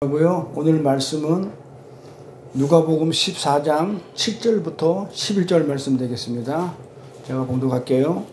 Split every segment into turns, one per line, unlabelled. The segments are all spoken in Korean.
고요. 오늘 말씀은 누가복음 14장 7절부터 11절 말씀 되겠습니다. 제가 봉독할게요.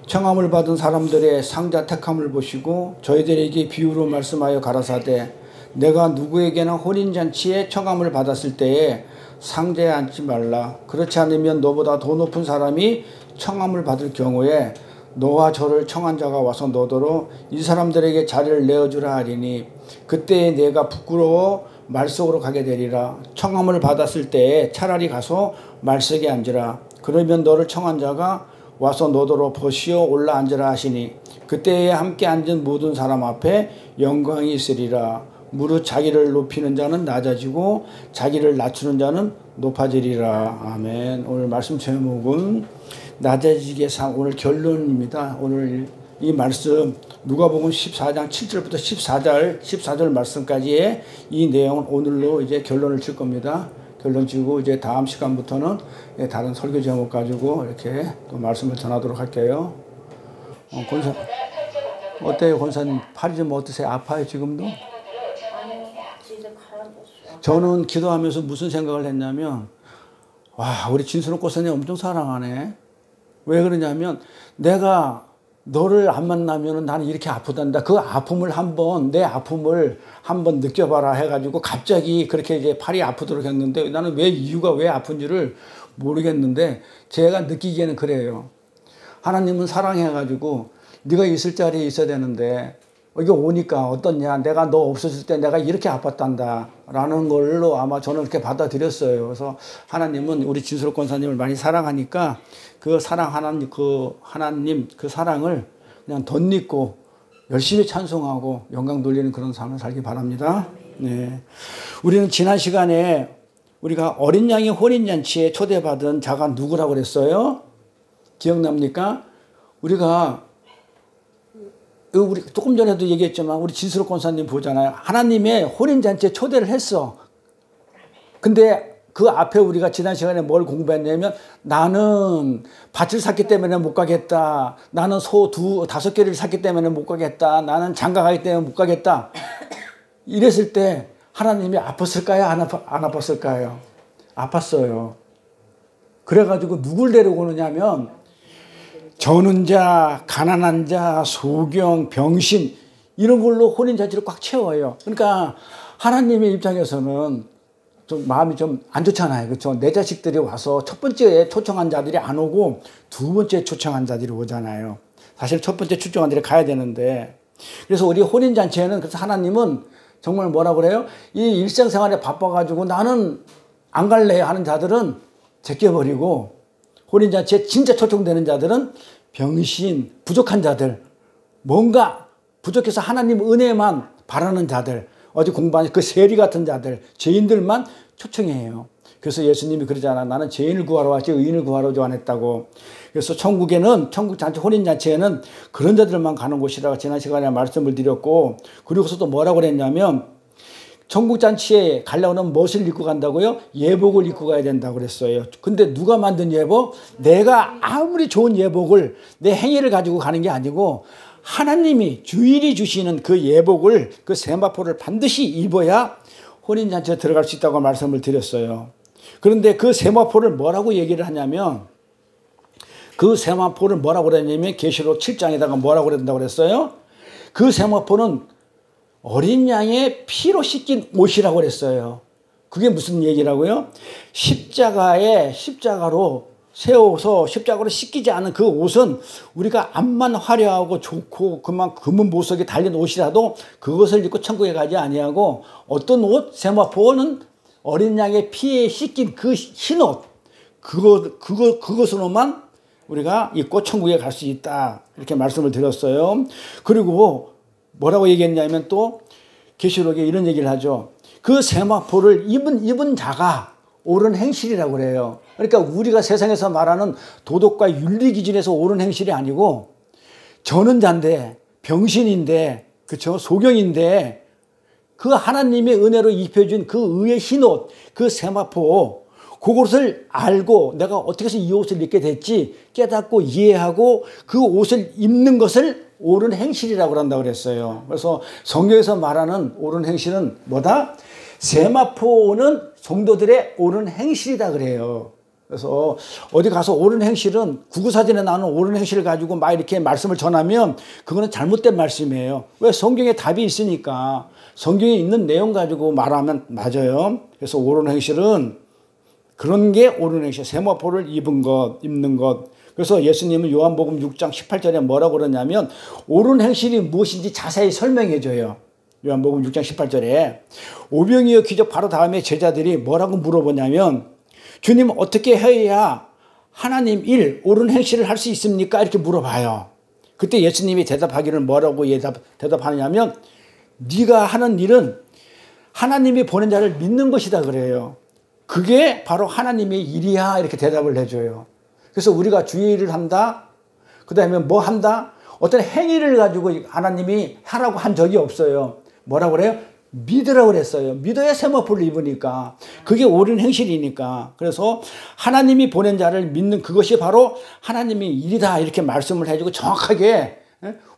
청함을 받은 사람들의 상자 택함을 보시고 저희들에게 비유로 말씀하여 가라사대 내가 누구에게나 혼인잔치에 청함을 받았을 때에 상자에 앉지 말라. 그렇지 않으면 너보다 더 높은 사람이 청함을 받을 경우에 너와 저를 청한 자가 와서 너더러 이 사람들에게 자리를 내어주라 하리니 그때에 내가 부끄러워 말석으로 가게 되리라. 청함을 받았을 때에 차라리 가서 말석에 앉으라. 그러면 너를 청한 자가 와서 너더러 벗이어 올라 앉으라 하시니 그때에 함께 앉은 모든 사람 앞에 영광이 있으리라. 무릇 자기를 높이는 자는 낮아지고 자기를 낮추는 자는 높아지리라. 아멘. 오늘 말씀 제목은 낮아지게 오늘 결론입니다. 오늘 이 말씀 누가복음 14장 7절부터 14절 말씀까지의 이 내용은 오늘로 이제 결론을 칠 겁니다. 결론 지고 이제 다음 시간부터는 다른 설교 제목 가지고 이렇게 또 말씀을 전하도록 할게요. 권사 어때요, 권사님? 팔이 좀 어떠세요? 아파요 지금도? 저는 기도하면서 무슨 생각을 했냐면 와, 우리 진수로 권사님 엄청 사랑하네. 왜 그러냐면 내가 너를 안 만나면 나는 이렇게 아프단다. 그 아픔을 내 아픔을 한번 느껴봐라 해가지고 갑자기 그렇게 이제 팔이 아프도록 했는데 나는 이유가 왜 아픈지를 모르겠는데 제가 느끼기에는 그래요. 하나님은 사랑해가지고 네가 있을 자리에 있어야 되는데 이게 오니까 어떻냐. 내가 너 없었을 때 내가 이렇게 아팠단다. 라는 걸로 아마 저는 그렇게 받아들였어요. 그래서 하나님은 우리 진수로 권사님을 많이 사랑하니까 그 사랑 하나님 그 사랑을 그냥 덧입고 열심히 찬송하고 영광 돌리는 그런 삶을 살기 바랍니다. 네. 우리는 지난 시간에 우리가 어린 양의 혼인잔치에 초대받은 자가 누구라고 그랬어요? 기억납니까? 우리 조금 전에도 얘기했지만 우리 진수로 권사님 보잖아요. 하나님의 혼인잔치에 초대를 했어. 근데 그 앞에 우리가 지난 시간에 뭘 공부했냐면 나는 밭을 샀기 때문에 못 가겠다. 나는 소 5개를 샀기 때문에 못 가겠다. 나는 장가 가기 때문에 못 가겠다. 이랬을 때 하나님이 아팠을까요? 안 아팠을까요? 아팠어요. 그래가지고 누굴 데리고 오느냐면 저는 자, 가난한 자, 소경, 병신 이런 걸로 혼인잔치를 꽉 채워요. 그러니까 하나님의 입장에서는 좀 마음이 좀 안 좋잖아요. 그렇죠? 내 자식들이 와서 첫 번째에 초청한 자들이 안 오고 두 번째 초청한 자들이 오잖아요. 사실 첫 번째 초청한 자들이 가야 되는데 그래서 우리 혼인잔치에는 그래서 하나님은 정말 뭐라 그래요? 이 일상생활에 바빠가지고 나는 안 갈래 하는 자들은 제껴버리고 혼인잔치에 진짜 초청되는 자들은 병신, 부족한 자들, 뭔가 부족해서 하나님 은혜만 바라는 자들, 어제 공부한 그 세리 같은 자들, 죄인들만 초청해요. 그래서 예수님이 그러잖아. 나는 죄인을 구하러 왔지 의인을 구하러 오지 않았다고. 그래서 천국잔치, 혼인잔치에는 그런 자들만 가는 곳이라고 지난 시간에 말씀을 드렸고, 그리고서 또 뭐라고 그랬냐면 천국잔치에 가려면 무엇을 입고 간다고요? 예복을 입고 가야 된다고 그랬어요. 근데 누가 만든 예복? 내가 아무리 좋은 예복을 내 행위를 가지고 가는 게 아니고 하나님이 주일이 주시는 그 예복을 그 세마포를 반드시 입어야 혼인잔치에 들어갈 수 있다고 말씀을 드렸어요. 그런데 그 세마포를 뭐라고 얘기를 하냐면 그 세마포를 뭐라고 그랬냐면 계시록 7장에다가 뭐라고 그랬다고 그랬어요? 그 세마포는 어린 양의 피로 씻긴 옷이라고 그랬어요. 그게 무슨 얘기라고요? 십자가로 세워서 십자가로 씻기지 않은 그 옷은 우리가 암만 화려하고 좋고 그만 금은 보석이 달린 옷이라도 그것을 입고 천국에 가지 아니하고 어떤 옷? 세마포는 어린 양의 피에 씻긴 그 흰 옷 그것으로만 우리가 입고 천국에 갈 수 있다. 이렇게 말씀을 드렸어요. 그리고 뭐라고 얘기했냐면 또 계시록에 이런 얘기를 하죠. 그 세마포를 입은 자가 옳은 행실이라고 그래요. 그러니까 우리가 세상에서 말하는 도덕과 윤리 기준에서 옳은 행실이 아니고 저는 자인데 병신인데 그렇죠? 소경인데 그 하나님의 은혜로 입혀준 그 의의 흰옷 그 세마포 그것을 알고 내가 어떻게 해서 이 옷을 입게 됐지 깨닫고 이해하고 그 옷을 입는 것을 옳은 행실이라고 한다고 그랬어요. 그래서 성경에서 말하는 옳은 행실은 뭐다? 세마포는 성도들의 옳은 행실이다 그래요. 그래서 어디 가서 옳은 행실은 구구사전에 나오는 옳은 행실을 가지고 막 이렇게 말씀을 전하면 그거는 잘못된 말씀이에요. 왜? 성경에 답이 있으니까 성경에 있는 내용 가지고 말하면 맞아요. 그래서 옳은 행실은 그런 게 옳은 행실. 세마포를 입는 것. 그래서 예수님은 요한복음 6장 18절에 뭐라고 그러냐면 옳은 행실이 무엇인지 자세히 설명해 줘요. 요한복음 6장 18절에 오병이어 기적 바로 다음에 제자들이 뭐라고 물어보냐면 주님 어떻게 해야 하나님 일 옳은 행실을 할 수 있습니까? 이렇게 물어봐요. 그때 예수님이 대답하기를 뭐라고 대답하느냐면 네가 하는 일은 하나님이 보낸 자를 믿는 것이다 그래요. 그게 바로 하나님의 일이야 이렇게 대답을 해줘요. 그래서 우리가 주의 일을 한다. 그 다음에 뭐 한다? 어떤 행위를 가지고 하나님이 하라고 한 적이 없어요. 뭐라고 그래요? 믿으라고 그랬어요. 믿어야 세마포를 입으니까. 그게 옳은 행실이니까. 그래서 하나님이 보낸 자를 믿는 그것이 바로 하나님의 일이다 이렇게 말씀을 해주고 정확하게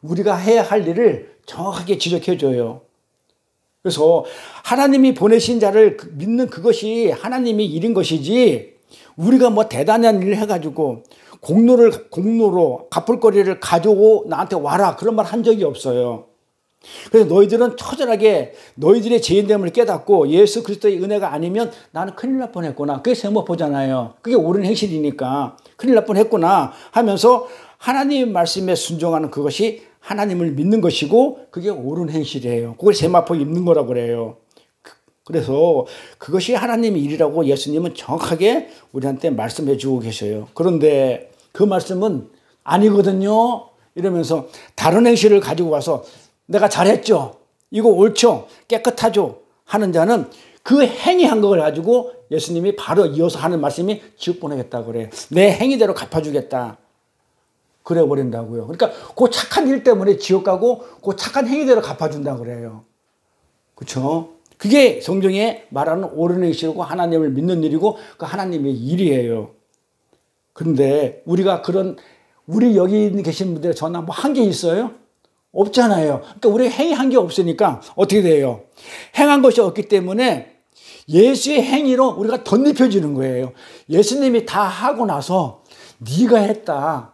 우리가 해야 할 일을 정확하게 지적해줘요. 그래서 하나님이 보내신 자를 믿는 그것이 하나님의 일인 것이지 우리가 뭐 대단한 일을 해가지고 공로로 갚을 거리를 가지고 나한테 와라 그런 말 한 적이 없어요. 그래서 너희들은 처절하게 너희들의 죄인됨을 깨닫고 예수 그리스도의 은혜가 아니면 나는 큰일 날 뻔했구나. 그게 세마포잖아요. 그게 옳은 행실이니까 큰일 날 뻔했구나 하면서 하나님 말씀에 순종하는 그것이 하나님을 믿는 것이고 그게 옳은 행실이에요. 그걸 세마포 입는 거라고 그래요. 그래서 그것이 하나님의 일이라고 예수님은 정확하게 우리한테 말씀해 주고 계셔요. 그런데 그 말씀은 아니거든요. 이러면서 다른 행실을 가지고 와서 내가 잘했죠. 이거 옳죠. 깨끗하죠. 하는 자는 그 행위한 걸 가지고 예수님이 바로 이어서 하는 말씀이 지옥 보내겠다고 그래요. 내 행위대로 갚아주겠다. 그래 버린다고요. 그러니까 그 착한 일 때문에 지옥 가고 그 착한 행위대로 갚아준다고 그래요. 그렇죠? 그게 성경에 말하는 옳은 행실이고 하나님을 믿는 일이고 그 하나님의 일이에요. 그런데 우리가 우리 여기 계신 분들 전화 뭐 한 게 있어요? 없잖아요. 그러니까 우리 행위한 게 없으니까 어떻게 돼요? 행한 것이 없기 때문에 예수의 행위로 우리가 덧입혀지는 거예요. 예수님이 다 하고 나서 네가 했다.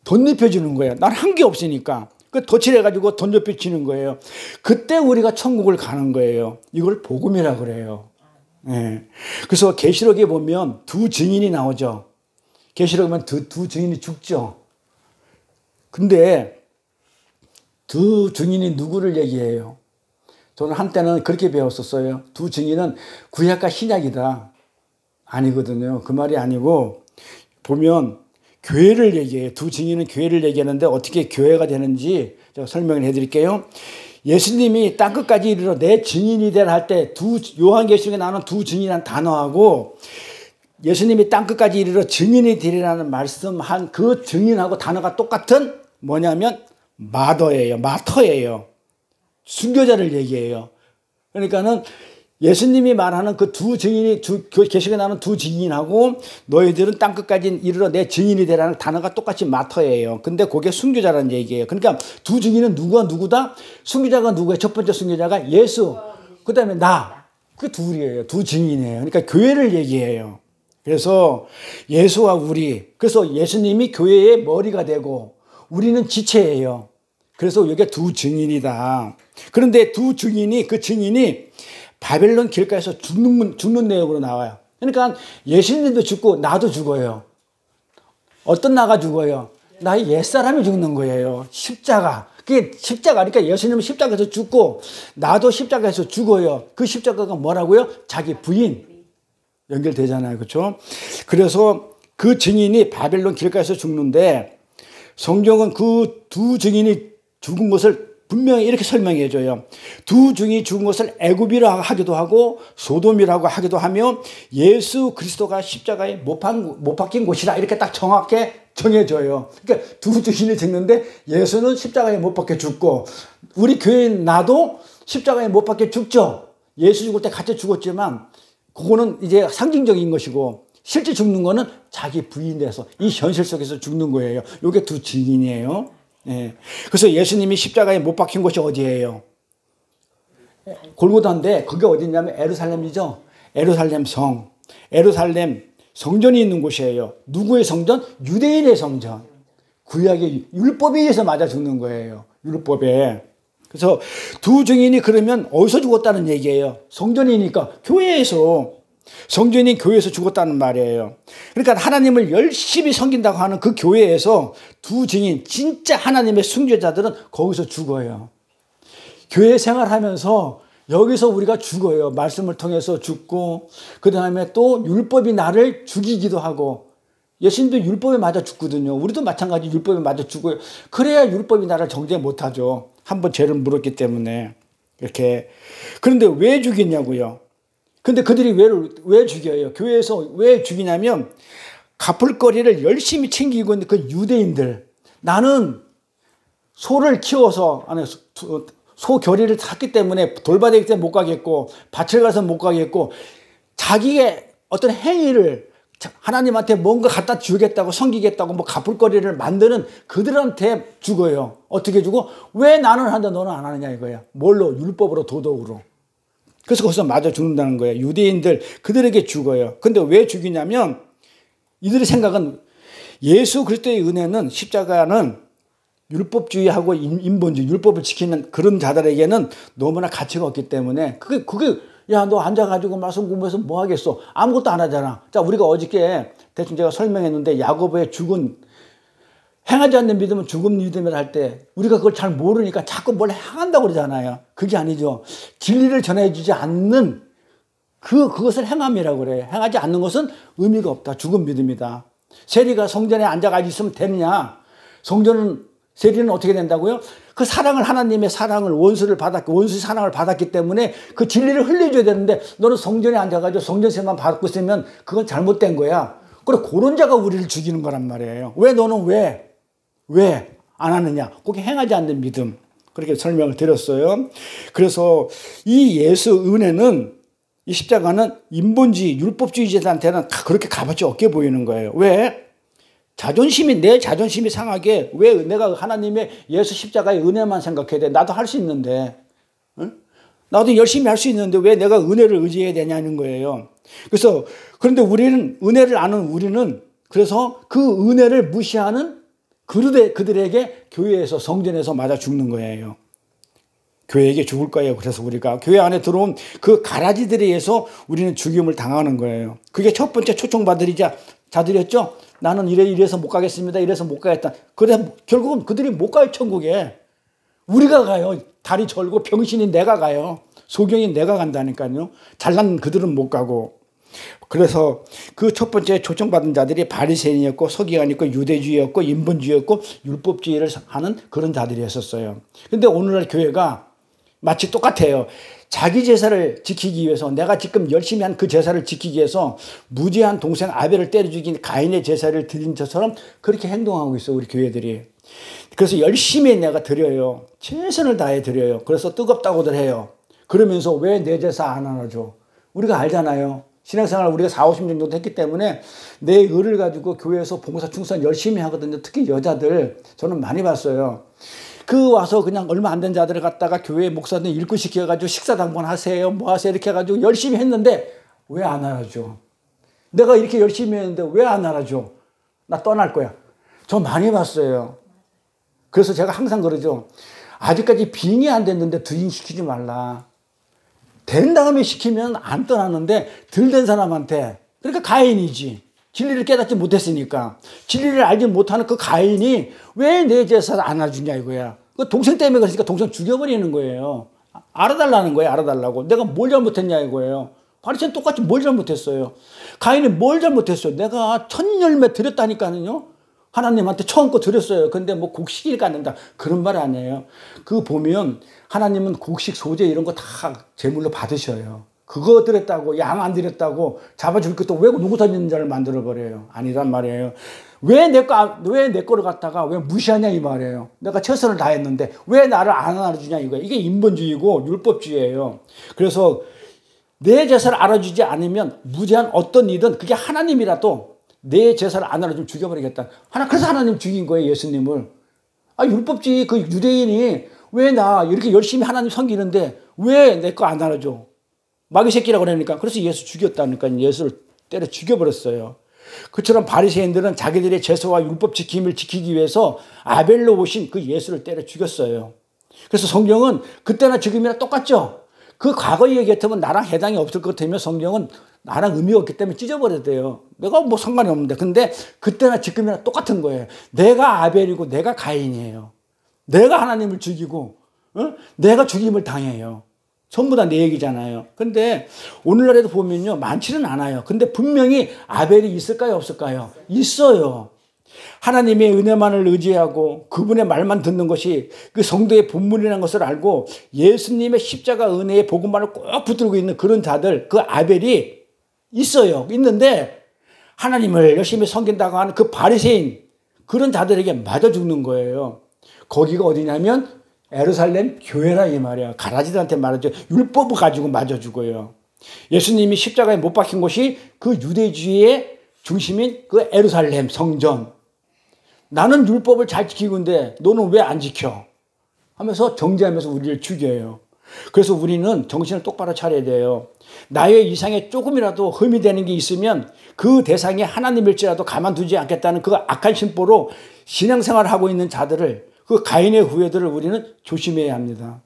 덧입혀지는 거예요. 난 한 게 없으니까. 그 덧칠해가지고 덧입혀지는 거예요. 그때 우리가 천국을 가는 거예요. 이걸 복음이라 그래요. 네. 그래서 계시록에 보면 두 증인이 나오죠. 계시록에 보면 두 증인이 죽죠. 근데 두 증인이 누구를 얘기해요? 저는 한때는 그렇게 배웠었어요. 두 증인은 구약과 신약이다. 아니거든요. 그 말이 아니고 보면 교회를 얘기해요. 두 증인은 교회를 얘기하는데 어떻게 교회가 되는지 제가 설명을 해드릴게요. 예수님이 땅끝까지 이르러 내 증인이 되라 할 때 요한계시록에 나오는 두 증인이라는 단어하고 예수님이 땅끝까지 이르러 증인이 되리라는 말씀한 그 증인하고 단어가 똑같은 뭐냐면 마터예요. 순교자를 얘기해요. 그러니까는 예수님이 말하는 그 두 증인이 계시록에 나오는 두 증인하고 너희들은 땅끝까지 이르러 내 증인이 되라는 단어가 똑같이 마터예요. 근데 그게 순교자라는 얘기예요. 그러니까 두 증인은 누구다? 순교자가 누구예요? 첫 번째 순교자가 예수. 그 다음에 나. 그 둘이에요. 두 증인이에요. 그러니까 교회를 얘기해요. 그래서 예수와 우리. 그래서 예수님이 교회의 머리가 되고 우리는 지체예요. 그래서 여기가 두 증인이다. 그런데 그 증인이 바벨론 길가에서 죽는 내용으로 나와요. 그러니까 예수님도 죽고 나도 죽어요. 어떤 나가 죽어요? 나의 옛사람이 죽는 거예요. 십자가. 그게 십자가. 그러니까 예수님은 십자가에서 죽고 나도 십자가에서 죽어요. 그 십자가가 뭐라고요? 자기 부인. 연결되잖아요. 그렇죠? 그래서 그 증인이 바벨론 길가에서 죽는데 성경은 그 두 증인이 죽은 것을 분명히 이렇게 설명해 줘요. 두 증인이 죽은 것을 애굽이라고 하기도 하고 소돔이라고 하기도 하며 예수 그리스도가 십자가에 못 박힌 곳이라 이렇게 딱 정확하게 정해줘요. 그러니까 두 증인이 죽는데 예수는 십자가에 못 박혀 죽고 우리 교회인 나도 십자가에 못 박혀 죽죠. 예수 죽을 때 같이 죽었지만 그거는 이제 상징적인 것이고 실제 죽는 거는 자기 부인돼서 이 현실 속에서 죽는 거예요. 이게 두 증인이에요. 예. 그래서 예수님이 십자가에 못 박힌 곳이 어디예요? 골고다인데 그게 어디냐면 에루살렘이죠. 에루살렘 성. 에루살렘 성전이 있는 곳이에요. 누구의 성전? 유대인의 성전. 구약의 율법에 의해서 맞아 죽는 거예요. 율법에. 그래서 두 증인이 그러면 어디서 죽었다는 얘기예요? 성전이니까 교회에서. 성전인 교회에서 죽었다는 말이에요. 그러니까 하나님을 열심히 섬긴다고 하는 그 교회에서 두 증인, 진짜 하나님의 순교자들은 거기서 죽어요. 교회 생활하면서 여기서 우리가 죽어요. 말씀을 통해서 죽고, 그 다음에 또 율법이 나를 죽이기도 하고, 예수님도 율법에 맞아 죽거든요. 우리도 마찬가지 율법에 맞아 죽어요. 그래야 율법이 나를 정죄 못하죠. 한번 죄를 물었기 때문에. 이렇게. 그런데 왜 죽이냐고요? 근데 그들이 왜 죽여요? 교회에서 왜 죽이냐면, 갚을 거리를 열심히 챙기고 있는 그 유대인들. 나는 소를 키워서, 소 결의를 샀기 때문에 돌바되기 때문에 못 가겠고, 밭을 가서 못 가겠고, 자기의 어떤 행위를 하나님한테 뭔가 갖다 주겠다고, 섬기겠다고, 뭐 갚을 거리를 만드는 그들한테 죽어요. 어떻게 죽어? 왜 나는 하는데 너는 안 하느냐 이거야. 뭘로? 율법으로, 도덕으로. 그래서 거기서 맞아 죽는다는 거예요. 유대인들, 그들에게 죽어요. 근데 왜 죽이냐면, 이들의 생각은 예수 그리스도의 은혜는, 십자가는 율법주의하고 인본주의, 율법을 지키는 그런 자들에게는 너무나 가치가 없기 때문에, 그게, 야, 너 앉아가지고 말씀 공부해서 뭐 하겠어? 아무것도 안 하잖아. 자, 우리가 어저께 대충 제가 설명했는데, 야고보의 죽은, 행하지 않는 믿음은 죽은 믿음이라 할 때, 우리가 그걸 잘 모르니까 자꾸 뭘 행한다고 그러잖아요. 그게 아니죠. 진리를 전해주지 않는 그것을 행함이라고 그래요. 행하지 않는 것은 의미가 없다. 죽은 믿음이다. 세리가 성전에 앉아가지고 있으면 되느냐? 세리는 어떻게 된다고요? 그 사랑을, 하나님의 사랑을, 원수의 사랑을 받았기 때문에 그 진리를 흘려줘야 되는데, 너는 성전에 앉아가지고 성전세만 받고 있으면 그건 잘못된 거야. 그래, 그런 자가 우리를 죽이는 거란 말이에요. 왜 너는 왜 안 하느냐? 그게 행하지 않는 믿음. 그렇게 설명을 드렸어요. 그래서 이 예수 은혜는, 이 십자가는 인본주의, 율법주의자들한테는 다 그렇게 값어치 없게 보이는 거예요. 왜? 내 자존심이 상하게, 왜 내가 하나님의 예수 십자가의 은혜만 생각해야 돼? 나도 할 수 있는데. 응? 나도 열심히 할 수 있는데 왜 내가 은혜를 의지해야 되냐는 거예요. 그런데 은혜를 아는 우리는, 그래서 그 은혜를 무시하는 그들에게 교회에서, 성전에서 맞아 죽는 거예요. 교회에게 죽을 거예요. 그래서 우리가 교회 안에 들어온 그 가라지들에 의해서 우리는 죽임을 당하는 거예요. 그게 첫 번째 초청받으리자 자들이었죠. 나는 이래서 못 가겠습니다. 이래서 못 가겠다. 그래, 결국은 그들이 못 가요, 천국에. 우리가 가요. 다리 절고 병신인 내가 가요. 소경인 내가 간다니까요. 잘난 그들은 못 가고. 그래서 그 첫 번째 초청받은 자들이 바리새인이었고, 서기관이었고, 유대주의였고, 인본주의였고, 율법주의를 하는 그런 자들이었어요. 근데 오늘날 교회가 마치 똑같아요. 자기 제사를 지키기 위해서, 내가 지금 열심히 한 그 제사를 지키기 위해서 무지한 동생 아벨을 때려 죽인 가인의 제사를 드린 것처럼 그렇게 행동하고 있어, 우리 교회들이. 그래서 열심히 내가 드려요. 최선을 다해 드려요. 그래서 뜨겁다고들 해요. 그러면서 왜 내 제사 안 하나줘? 우리가 알잖아요. 신앙생활 우리가 40, 50년 정도 했기 때문에 내 의를 가지고 교회에서 봉사 충성 열심히 하거든요. 특히 여자들 저는 많이 봤어요. 와서 그냥 얼마 안 된 자들을 갖다가 교회 목사님 일꾼 시켜가지고 식사당번 하세요, 뭐 하세요 이렇게 해가지고 열심히 했는데 왜 안 알아줘? 내가 이렇게 열심히 했는데 왜 안 알아줘? 나 떠날 거야. 저 많이 봤어요. 그래서 제가 항상 그러죠. 아직까지 빙의 안 됐는데 부인시키지 말라. 된 다음에 시키면 안 떠나는데 덜 된 사람한테, 그러니까 가인이지. 진리를 깨닫지 못했으니까. 진리를 알지 못하는 그 가인이 왜 내 제사를 안 알아주냐 이거야. 그 동생 때문에 그러니까 동생 죽여버리는 거예요. 알아달라는 거예요. 알아달라고. 내가 뭘 잘못했냐 이거예요. 바리새인 똑같이 뭘 잘못했어요. 가인이 뭘 잘못했어요. 내가 천열매 드렸다니까요. 하나님한테 처음 거 드렸어요. 근데 뭐 곡식을 갖는다. 그런 말 아니에요. 그거 보면 하나님은 곡식, 소재 이런 거 다 제물로 받으셔요. 그거 드렸다고, 양 안 드렸다고 잡아줄 것도 왜 누구 던지는 자를 만들어버려요. 아니란 말이에요. 왜 내 거를 갖다가 왜 무시하냐 이 말이에요. 내가 최선을 다했는데 왜 나를 안 알아주냐 이거예요. 이게 인본주의고 율법주의예요. 그래서 내 제사를 알아주지 않으면 무제한 어떤 이든 그게 하나님이라도 내 제사를 안 알아주면 죽여버리겠다. 그래서 하나님 죽인 거예요, 예수님을. 율법주의 그 유대인이 왜 나 이렇게 열심히 하나님 섬기는데 왜 내 거 안 알아줘? 마귀 새끼라고 그러니까. 그래서 예수 죽였다니까. 예수를 때려 죽여버렸어요. 그처럼 바리새인들은 자기들의 제사와 율법 지킴을 지키기 위해서 아벨로 오신 그 예수를 때려 죽였어요. 그래서 성경은 그때나 지금이나 똑같죠. 그 과거 얘기 같으면 나랑 해당이 없을 것 같으면 성경은 나랑 의미가 없기 때문에 찢어버려야 돼요. 내가 뭐 상관이 없는데. 근데 그때나 지금이나 똑같은 거예요. 내가 아벨이고 내가 가인이에요. 내가 하나님을 죽이고 내가 죽임을 당해요. 전부 다 내 얘기잖아요. 근데 오늘날에도 보면요, 많지는 않아요. 근데 분명히 아벨이 있을까요, 없을까요? 있어요. 하나님의 은혜만을 의지하고 그분의 말만 듣는 것이 그 성도의 본분이라는 것을 알고 예수님의 십자가 은혜의 복음만을 꼭 붙들고 있는 그런 자들, 그 아벨이 있어요. 있는데 하나님을 열심히 섬긴다고 하는 그 바리새인, 그런 자들에게 맞아 죽는 거예요. 거기가 어디냐면 예루살렘 교회라 이 말이야. 가라지들한테 말하죠. 율법을 가지고 맞아 죽어요. 예수님이 십자가에 못 박힌 곳이 그 유대주의의 중심인 그 예루살렘 성전. 나는 율법을 잘 지키고 있는데 너는 왜 안 지켜? 하면서 정죄하면서 우리를 죽여요. 그래서 우리는 정신을 똑바로 차려야 돼요. 나의 이상에 조금이라도 흠이 되는 게 있으면 그 대상이 하나님일지라도 가만두지 않겠다는 그 악한 심보로 신앙생활을 하고 있는 자들을, 그 가인의 후예들을 우리는 조심해야 합니다.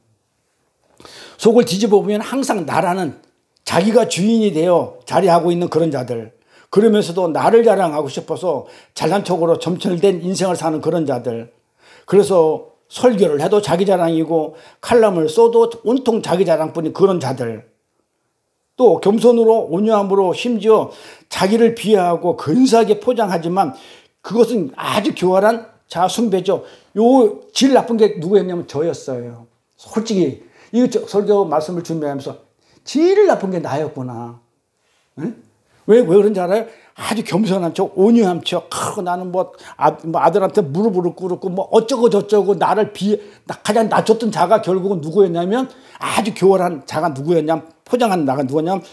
속을 뒤집어 보면 항상 나라는 자기가 주인이 되어 자리하고 있는 그런 자들, 그러면서도 나를 자랑하고 싶어서 잘난 척으로 점철된 인생을 사는 그런 자들, 그래서 설교를 해도 자기 자랑이고 칼럼을 써도 온통 자기 자랑뿐인 그런 자들, 또 겸손으로 온유함으로 심지어 자기를 비하하고 근사하게 포장하지만 그것은 아주 교활한 자숭배죠. 요 제일 나쁜 게 누구였냐면 저였어요. 솔직히 이 설교 말씀을 준비하면서 제일 나쁜 게 나였구나. 응? 왜 그런지 알아요? 아주 겸손한 척, 온유한 척, 나는 아들한테 무릎을 꿇었고 어쩌고 저쩌고 가장 낮췄던 자가 결국은 누구였냐면 아주 교활한 자가 누구였냐면 포장한 나가 누구냐면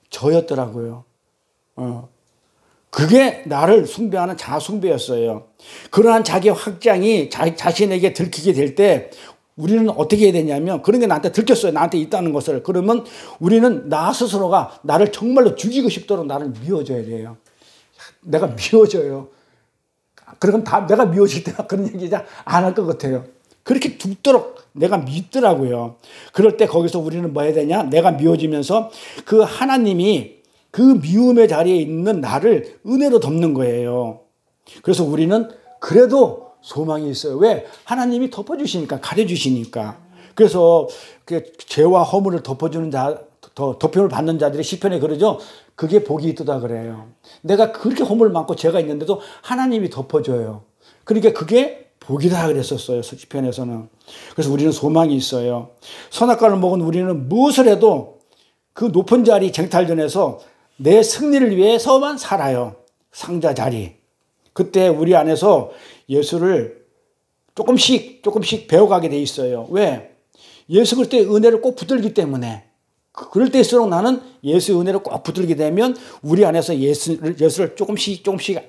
저였더라고요. 그게 나를 숭배하는 자숭배였어요. 그러한 자기 확장이 자신에게 들키게 될 때 우리는 어떻게 해야 되냐면, 그런 게 나한테 들켰어요. 나한테 있다는 것을. 그러면 우리는 나 스스로가 나를 정말로 죽이고 싶도록 나를 미워줘야 돼요. 내가 미워져요. 그럼 내가 미워질 때 그런 얘기 안 할 것 같아요. 그렇게 죽도록 내가 믿더라고요. 그럴 때 거기서 우리는 뭐 해야 되냐? 내가 미워지면서 그 하나님이 그 미움의 자리에 있는 나를 은혜로 덮는 거예요. 그래서 우리는 그래도 소망이 있어요. 왜? 하나님이 덮어주시니까, 가려주시니까. 그래서 죄와 허물을 덮어주는 덮임을 받는 자들이 시편에 그러죠. 그게 복이 있다 그래요. 내가 그렇게 허물 많고 죄가 있는데도 하나님이 덮어줘요. 그러니까 그게 복이다 그랬었어요. 시편에서는. 그래서 우리는 소망이 있어요. 선악과를 먹은 우리는 무엇을 해도 그 높은 자리 쟁탈전에서 내 승리를 위해서만 살아요. 상자 자리. 그때 우리 안에서 예수를 조금씩 배워가게 돼 있어요. 왜? 예수 그리스도의 은혜를 꼭 붙들기 때문에. 그럴 때일수록 나는 예수의 은혜를 꼭 붙들게 되면 우리 안에서 예수를 조금씩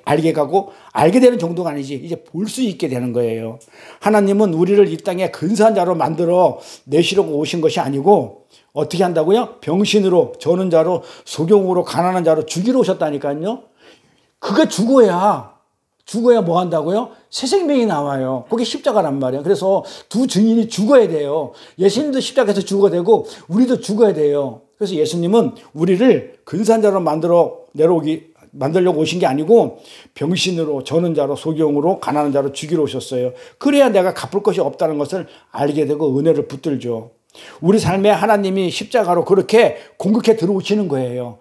알게 가고, 알게 되는 정도가 아니지 이제 볼 수 있게 되는 거예요. 하나님은 우리를 이 땅에 근사한 자로 만들어 내시려고 오신 것이 아니고 어떻게 한다고요? 병신으로, 저는 자로, 소경으로, 가난한 자로 죽이러 오셨다니까요. 그게 죽어야 뭐 한다고요? 새 생명이 나와요. 그게 십자가란 말이에요. 그래서 두 증인이 죽어야 돼요. 예수님도 십자가에서 죽어야 되고 우리도 죽어야 돼요. 그래서 예수님은 우리를 근사한 자로 만들려고 오신 게 아니고 병신으로, 저는 자로, 소경으로, 가난한 자로 죽이러 오셨어요. 그래야 내가 갚을 것이 없다는 것을 알게 되고 은혜를 붙들죠. 우리 삶에 하나님이 십자가로 그렇게 공격해 들어오시는 거예요.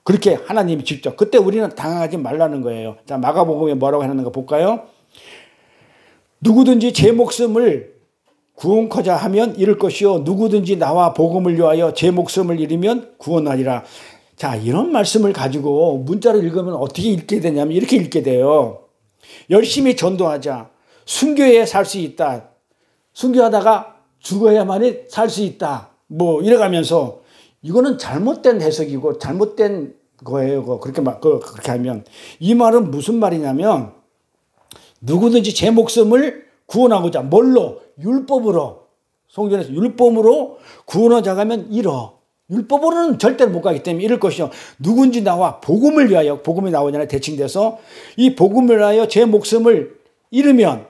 그렇게 하나님이 직접. 그때 우리는 당하지 말라는 거예요. 자, 마가복음에 뭐라고 해놨는가 볼까요? 누구든지 제 목숨을 구원코자 하면 잃을 것이요, 누구든지 나와 복음을 위하여 제 목숨을 잃으면 구원하리라. 자, 이런 말씀을 가지고 문자를 읽으면 어떻게 읽게 되냐면 이렇게 읽게 돼요. 열심히 전도하자. 순교해 살 수 있다. 순교하다가 죽어야만이 살 수 있다. 뭐 이래가면서 이거는 잘못된 해석이고 잘못된 거예요. 그렇게 하면. 이 말은 무슨 말이냐면, 누구든지 제 목숨을 구원하고자, 뭘로? 율법으로. 성경에서 율법으로 구원하자 가면 잃어. 율법으로는 절대로 못 가기 때문에 잃을 것이요. 누군지 나와 복음을 위하여, 복음이 나오잖아요. 대칭돼서. 이 복음을 위하여 제 목숨을 잃으면,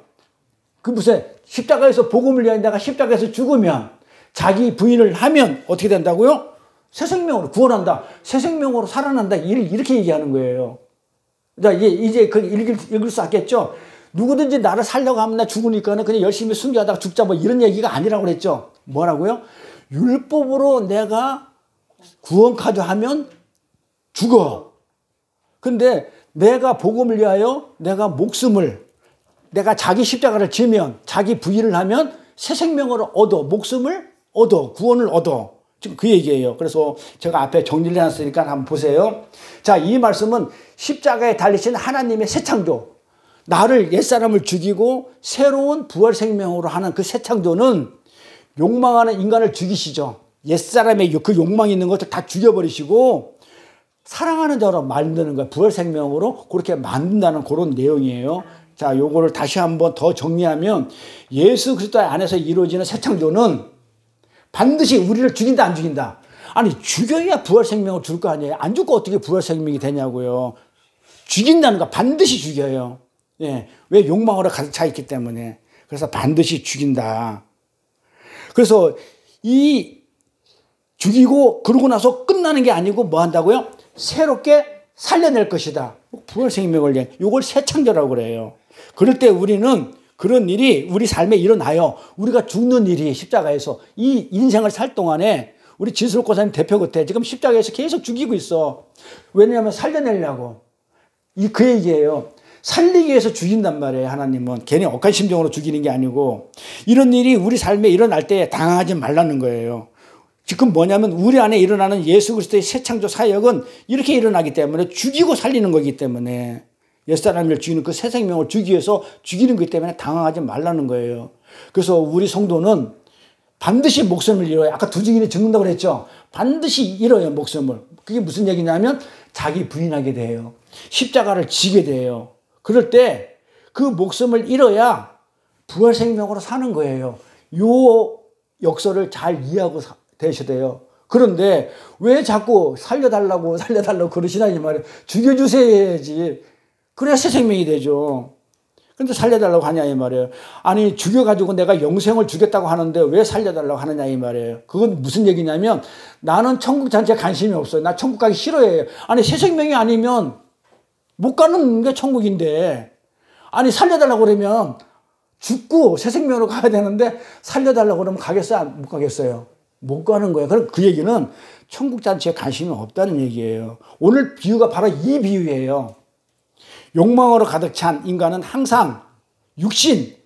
그 무슨 십자가에서 복음을 위하여 내가 십자가에서 죽으면, 자기 부인을 하면 어떻게 된다고요? 새 생명으로 구원한다. 새 생명으로 살아난다. 이렇게 얘기하는 거예요. 자, 이제 그 읽을 수 있겠죠? 누구든지 나를 살려고 하면 나 죽으니까는 그냥 열심히 순교하다가 죽자, 뭐 이런 얘기가 아니라고 그랬죠. 뭐라고요? 율법으로 내가 구원까지 하면 죽어. 근데 내가 복음을 위하여 내가 목숨을, 내가 자기 십자가를 지면, 자기 부인을 하면 새 생명을 얻어, 목숨을 얻어, 구원을 얻어. 지금 그 얘기예요. 그래서 제가 앞에 정리를 해놨으니까 한번 보세요. 자, 이 말씀은 십자가에 달리신 하나님의 새 창조, 나를 옛사람을 죽이고 새로운 부활 생명으로 하는 그 새 창조는 욕망하는 인간을 죽이시죠. 옛사람의 그 욕망이 있는 것을 다 죽여버리시고 사랑하는 자로 만드는 거예요. 부활 생명으로 그렇게 만든다는 그런 내용이에요. 자, 요거를 다시 한번 더 정리하면, 예수 그리스도 안에서 이루어지는 새 창조는 반드시 우리를 죽인다, 안 죽인다? 아니, 죽여야 부활 생명을 줄 거 아니에요. 안 죽고 어떻게 부활 생명이 되냐고요. 죽인다는 거, 반드시 죽여요. 예. 왜? 욕망으로 가득 차 있기 때문에. 그래서 반드시 죽인다. 그래서 이 죽이고 그러고 나서 끝나는 게 아니고 뭐 한다고요? 새롭게 살려낼 것이다. 부활 생명을, 이걸 새 창조라고 그래요. 그럴 때 우리는 그런 일이 우리 삶에 일어나요. 우리가 죽는 일이 십자가에서 이 인생을 살 동안에 우리 진수록 고사님 대표 같아. 지금 십자가에서 계속 죽이고 있어. 왜냐하면 살려내려고. 그 얘기예요. 살리기 위해서 죽인단 말이에요. 하나님은 괜히 억한 심정으로 죽이는 게 아니고, 이런 일이 우리 삶에 일어날 때 당하지 말라는 거예요. 지금 뭐냐면 우리 안에 일어나는 예수 그리스도의 새 창조 사역은 이렇게 일어나기 때문에 죽이고 살리는 거기 때문에, 옛사람을 죽이는 그 새 생명을 주기 위해서 죽이는 거기 때문에 당황하지 말라는 거예요. 그래서 우리 성도는 반드시 목숨을 잃어요. 아까 두 증인이 죽는다고 그랬죠. 반드시 잃어요, 목숨을. 그게 무슨 얘기냐면 자기 부인하게 돼요. 십자가를 지게 돼요. 그럴 때 그 목숨을 잃어야 부활 생명으로 사는 거예요. 요 역설을 잘 이해하고 되셔야 돼요. 그런데 왜 자꾸 살려달라고 그러시나 이 말이에요. 죽여주셔야지. 그래야 새 생명이 되죠. 근데 살려달라고 하냐 이 말이에요. 아니, 죽여가지고 내가 영생을 주겠다고 하는데 왜 살려달라고 하느냐 이 말이에요. 그건 무슨 얘기냐면, 나는 천국 자체에 관심이 없어요. 나 천국 가기 싫어해요. 아니, 새 생명이 아니면 못 가는 게 천국인데, 아니 살려달라고 그러면 죽고 새 생명으로 가야 되는데 살려달라고 그러면 가겠어요? 못 가겠어요? 못 가는 거예요. 그럼 그 얘기는 천국 자체에 관심이 없다는 얘기예요. 오늘 비유가 바로 이 비유예요. 욕망으로 가득 찬 인간은 항상 육신,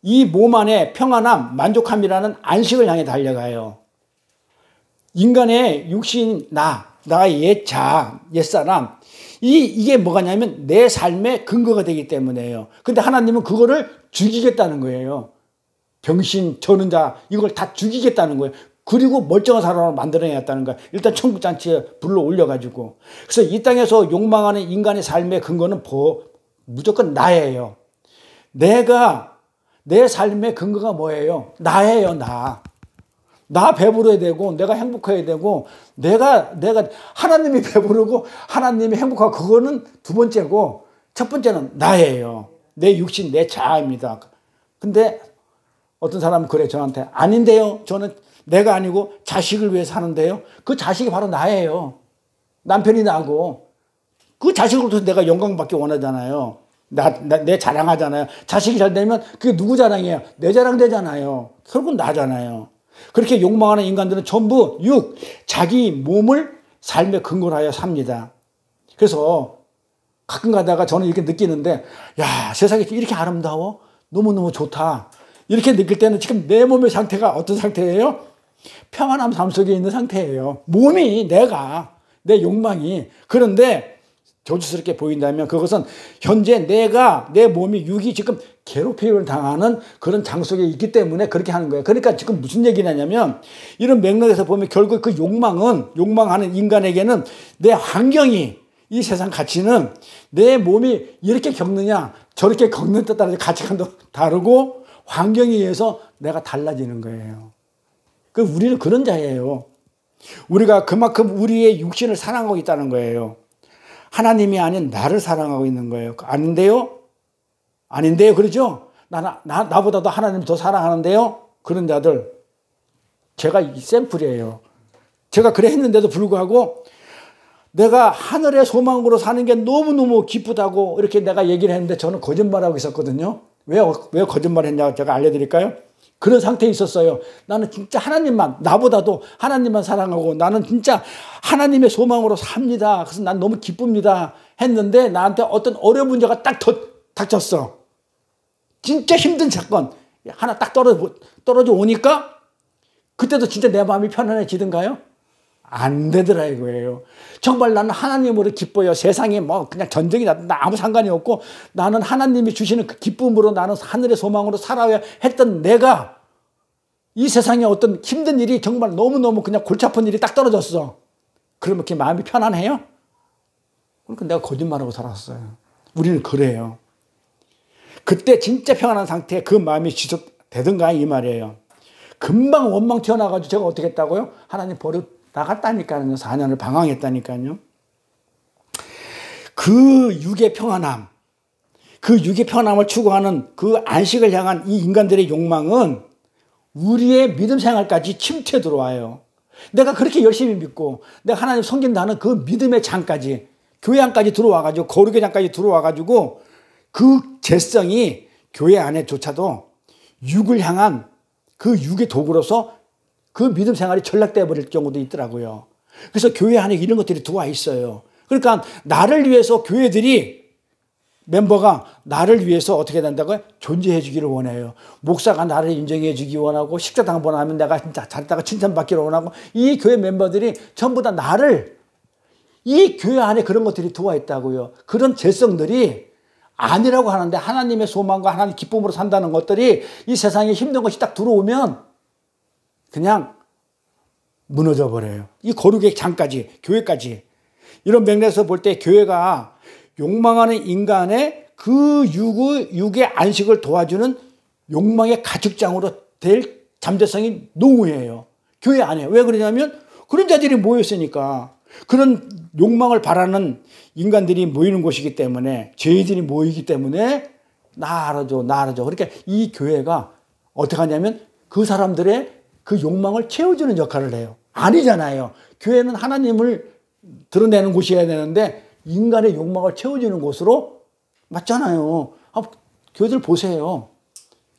이 몸 안에 평안함, 만족함이라는 안식을 향해 달려가요. 인간의 육신, 나의 옛사람, 이게 뭐가냐면 내 삶의 근거가 되기 때문에요. 근데 하나님은 그거를 죽이겠다는 거예요. 병신, 저는 자, 이걸 다 죽이겠다는 거예요. 그리고 멀쩡한 사람을 만들어내겠다는 거예요. 일단 천국잔치에 불러 올려가지고. 그래서 이 땅에서 욕망하는 인간의 삶의 근거는 무조건 나예요. 내 삶의 근거가 뭐예요? 나예요, 나 배부르야 되고, 내가 행복해야 되고, 내가 하나님이 배부르고 하나님이 행복하고, 그거는 두 번째고, 첫 번째는 나예요. 내 육신, 내 자아입니다. 근데 어떤 사람은 그래, 저한테. 아닌데요. 저는 내가 아니고 자식을 위해서 사는데요. 그 자식이 바로 나예요. 남편이 나고. 그 자식으로부터 내가 영광받기 원하잖아요. 내 자랑하잖아요. 자식이 잘 되면 그게 누구 자랑이에요? 내 자랑 되잖아요. 결국은 나잖아요. 그렇게 욕망하는 인간들은 전부 자기 몸을 삶의 근거로 하여 삽니다. 그래서 가끔 가다가 저는 이렇게 느끼는데, 야, 세상이 이렇게 아름다워? 너무너무 좋다. 이렇게 느낄 때는 지금 내 몸의 상태가 어떤 상태예요? 평안함 삶 속에 있는 상태예요. 몸이, 내 욕망이. 그런데 저주스럽게 보인다면 그것은 현재 내 몸이 육이 지금 괴롭힘을 당하는 그런 장속에 있기 때문에 그렇게 하는 거예요. 그러니까 지금 무슨 얘기냐면 이런 맥락에서 보면 결국 그 욕망하는 인간에게는 내 환경이 이 세상 가치는 내 몸이 이렇게 겪느냐 저렇게 겪는 데 따라서 가치관도 다르고 환경에 의해서 내가 달라지는 거예요. 우리는 그런 자예요. 우리가 그만큼 우리의 육신을 사랑하고 있다는 거예요. 하나님이 아닌 나를 사랑하고 있는 거예요. 아닌데요? 아닌데요? 그러죠? 나보다도 하나님 더 사랑하는데요? 그런 자들. 제가 이 샘플이에요. 제가 그래 했는데도 불구하고 내가 하늘의 소망으로 사는 게 너무너무 기쁘다고 이렇게 내가 얘기를 했는데 저는 거짓말하고 있었거든요. 왜 거짓말 했냐고 제가 알려드릴까요? 그런 상태에 있었어요. 나는 진짜 나보다도 하나님만 사랑하고 나는 진짜 하나님의 소망으로 삽니다. 그래서 난 너무 기쁩니다. 했는데 나한테 어떤 어려운 문제가 딱 닥쳤어. 진짜 힘든 사건. 하나 딱 떨어져 오니까 그때도 진짜 내 마음이 편안해지던가요? 안 되더라 이거예요. 정말 나는 하나님으로 기뻐요. 세상에 그냥 전쟁이 나 아무 상관이 없고 나는 하나님이 주시는 그 기쁨으로 나는 하늘의 소망으로 살아야 했던 내가 이 세상에 어떤 힘든 일이 정말 너무너무 그냥 골치 아픈 일이 딱 떨어졌어. 그러면 이렇게 마음이 편안해요? 그러니까 내가 거짓말하고 살았어요. 우리는 그래요. 그때 진짜 평안한 상태에 그 마음이 지속되던가 이 말이에요. 금방 원망 튀어나와가지고 제가 어떻게 했다고요? 하나님 버려 나갔다니까요. 4년을 방황했다니까요. 그 육의 평안함, 그 육의 평안함을 추구하는 그 안식을 향한 이 인간들의 욕망은 우리의 믿음 생활까지 침투해 들어와요. 내가 그렇게 열심히 믿고 내가 하나님 섬긴다는 그 믿음의 장까지 교회 안까지 들어와가지고 거룩의 장까지 들어와가지고 그 재성이 교회 안에조차도 육을 향한 그 육의 도구로서 그 믿음 생활이 전락되어 버릴 경우도 있더라고요. 그래서 교회 안에 이런 것들이 들어와 있어요. 그러니까 나를 위해서 교회들이 멤버가 나를 위해서 어떻게 된다고요? 존재해 주기를 원해요. 목사가 나를 인정해 주기 원하고 식사당 번하면 내가 진짜 잘했다가 칭찬받기를 원하고 이 교회 멤버들이 전부 다 나를 이 교회 안에 그런 것들이 들어와 있다고요. 그런 재성들이 아니라고 하는데 하나님의 소망과 하나님의 기쁨으로 산다는 것들이 이 세상에 힘든 것이 딱 들어오면 그냥 무너져 버려요. 이 거룩의 장까지, 교회까지. 이런 맥락에서 볼 때 교회가 욕망하는 인간의 그 육의 안식을 도와주는 욕망의 가축장으로 될 잠재성이 농후해요. 교회 안에. 왜 그러냐면 그런 자들이 모였으니까. 그런 욕망을 바라는 인간들이 모이는 곳이기 때문에 죄인들이 모이기 때문에 나 알아줘. 그러니까 이 교회가 어떻게 하냐면 그 사람들의 그 욕망을 채워주는 역할을 해요. 아니잖아요. 교회는 하나님을 드러내는 곳이어야 되는데 인간의 욕망을 채워주는 곳으로 맞잖아요. 교회들 보세요.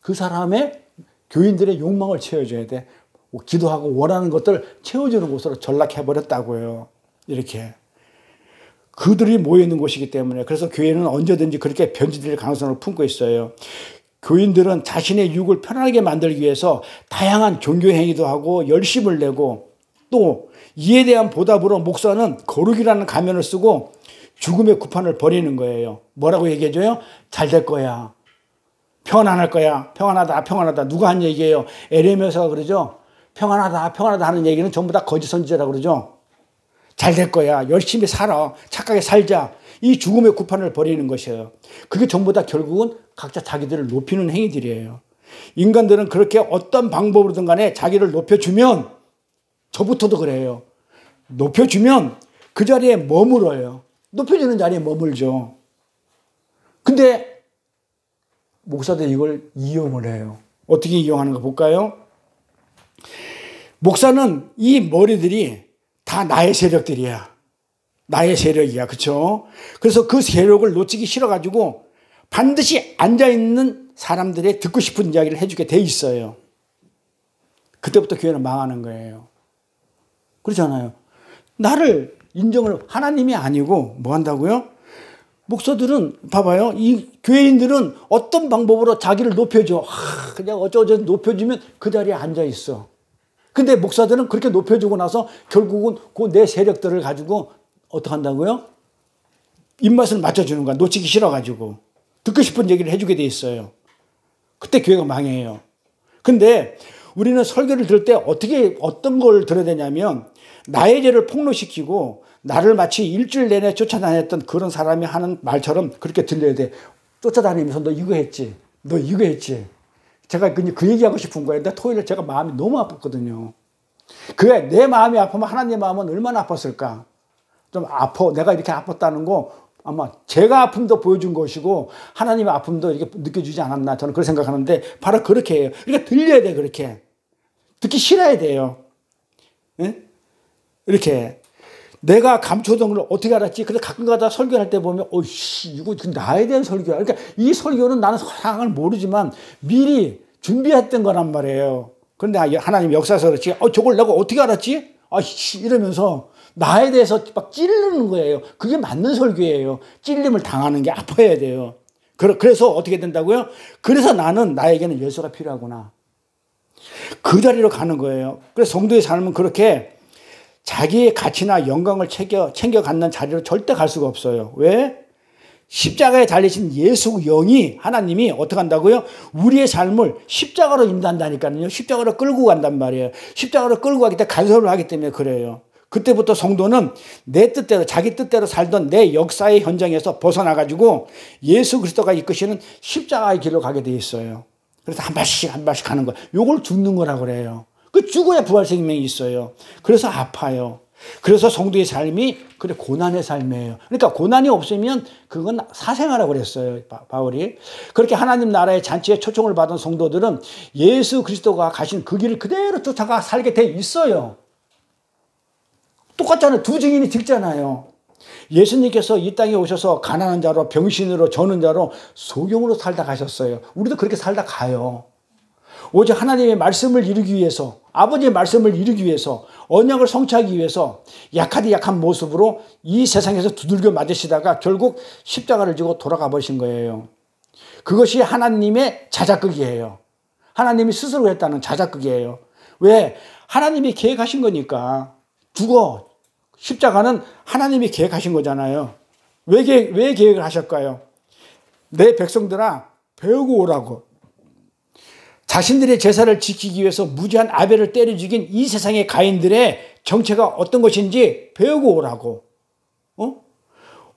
그 사람의 교인들의 욕망을 채워줘야 돼. 기도하고 원하는 것들 채워주는 곳으로 전락해버렸다고요. 이렇게. 그들이 모여있는 곳이기 때문에 그래서 교회는 언제든지 그렇게 변질될 가능성을 품고 있어요. 교인들은 자신의 육을 편안하게 만들기 위해서 다양한 종교 행위도 하고 열심을 내고 또 이에 대한 보답으로 목사는 거룩이라는 가면을 쓰고 죽음의 구판을 벌이는 거예요. 뭐라고 얘기해줘요? 잘 될 거야. 평안할 거야. 평안하다. 누가 한 얘기예요? 에레미야서가 그러죠. 평안하다 하는 얘기는 전부 다 거짓 선지자라고 그러죠. 잘 될 거야. 열심히 살아. 착하게 살자. 이 죽음의 구판을 벌이는 것이에요. 그게 전부 다 결국은 각자 자기들을 높이는 행위들이에요. 인간들은 그렇게 어떤 방법으로든 간에 자기를 높여주면 저부터도 그래요. 높여주면 그 자리에 머물어요. 높여주는 자리에 머물죠. 근데 목사들이 이걸 이용을 해요. 어떻게 이용하는가 볼까요? 목사는 이 머리들이 다 나의 세력들이야. 나의 세력이야. 그렇죠? 그래서 그 세력을 놓치기 싫어가지고 반드시 앉아있는 사람들의 듣고 싶은 이야기를 해주게 돼 있어요. 그때부터 교회는 망하는 거예요. 그렇잖아요. 나를 인정을 하나님이 아니고 뭐 한다고요? 목사들은 봐봐요. 이 교회인들은 어떤 방법으로 자기를 높여줘. 그냥 어쩌고저쩌고 높여주면 그 자리에 앉아있어. 근데 목사들은 그렇게 높여주고 나서 결국은 그 내 세력들을 가지고 어떻게 한다고요? 입맛을 맞춰주는 거야. 놓치기 싫어가지고. 듣고 싶은 얘기를 해주게 돼 있어요. 그때 교회가 망해요. 근데 우리는 설교를 들을 때 어떤 걸 들어야 되냐면, 나의 죄를 폭로시키고 나를 마치 일주일 내내 쫓아다녔던 그런 사람이 하는 말처럼 그렇게 들려야 돼. 쫓아다니면서 너 이거 했지? 너 이거 했지? 제가 그 얘기하고 싶은 거예요. 근데 토요일에 제가 마음이 너무 아팠거든요. 그게 내 마음이 아프면 하나님의 마음은 얼마나 아팠을까? 좀 내가 이렇게 아팠다는 거 아마 제가 아픔도 보여준 것이고 하나님의 아픔도 이렇게 느껴주지 않았나, 저는 그렇게 생각하는데 바로 그렇게 해요. 그러니까 들려야 돼. 그렇게 듣기 싫어야 돼요. 예? 이렇게 내가 감초동을 어떻게 알았지? 그래서 가끔가다 설교할 때 보면 이거 나에 대한 설교야. 그러니까 이 설교는 나는 상황을 모르지만 미리 준비했던 거란 말이에요. 그런데 하나님 역사에서 그렇지, 저걸 내가 어떻게 알았지? 이러면서 나에 대해서 막 찌르는 거예요. 그게 맞는 설교예요. 찔림을 당하는 게 아파야 돼요. 그래서 어떻게 된다고요? 그래서 나에게는 예수가 필요하구나. 그 자리로 가는 거예요. 그래서 성도의 삶은 그렇게 자기의 가치나 영광을 챙겨 갖는 자리로 절대 갈 수가 없어요. 왜? 십자가에 달리신 예수 영이, 하나님이 어떻게 한다고요? 우리의 삶을 십자가로 인도한다니까요. 십자가로 끌고 간단 말이에요. 십자가로 끌고 가기 때문에 간섭을 하기 때문에 그래요. 그때부터 성도는 내 뜻대로, 자기 뜻대로 살던 내 역사의 현장에서 벗어나가지고 예수 그리스도가 이끄시는 십자가의 길로 가게 돼 있어요. 그래서 한 발씩 한 발씩 가는 거예요. 요걸 죽는 거라고 그래요. 그 죽어야 부활 생명이 있어요. 그래서 아파요. 그래서 성도의 삶이 그래 고난의 삶이에요. 그러니까 고난이 없으면 그건 사생아라고 그랬어요, 바울이. 그렇게 하나님 나라의 잔치에 초청을 받은 성도들은 예수 그리스도가 가신 그 길을 그대로 쫓아가 살게 돼 있어요. 똑같잖아요. 두 증인이 듣잖아요. 예수님께서 이 땅에 오셔서 가난한 자로, 병신으로, 저는 자로, 소경으로 살다 가셨어요. 우리도 그렇게 살다 가요. 오직 하나님의 말씀을 이루기 위해서, 아버지의 말씀을 이루기 위해서, 언약을 성취하기 위해서 약하디 약한 모습으로 이 세상에서 두들겨 맞으시다가 결국 십자가를 지고 돌아가 버리신 거예요. 그것이 하나님의 자작극이에요. 하나님이 스스로 했다는 자작극이에요. 왜? 하나님이 계획하신 거니까. 십자가는 하나님이 계획하신 거잖아요. 왜 계획을 하실까요? 내 백성들아, 배우고 오라고. 자신들의 제사를 지키기 위해서 무지한 아벨을 때려 죽인 이 세상의 가인들의 정체가 어떤 것인지 배우고 오라고.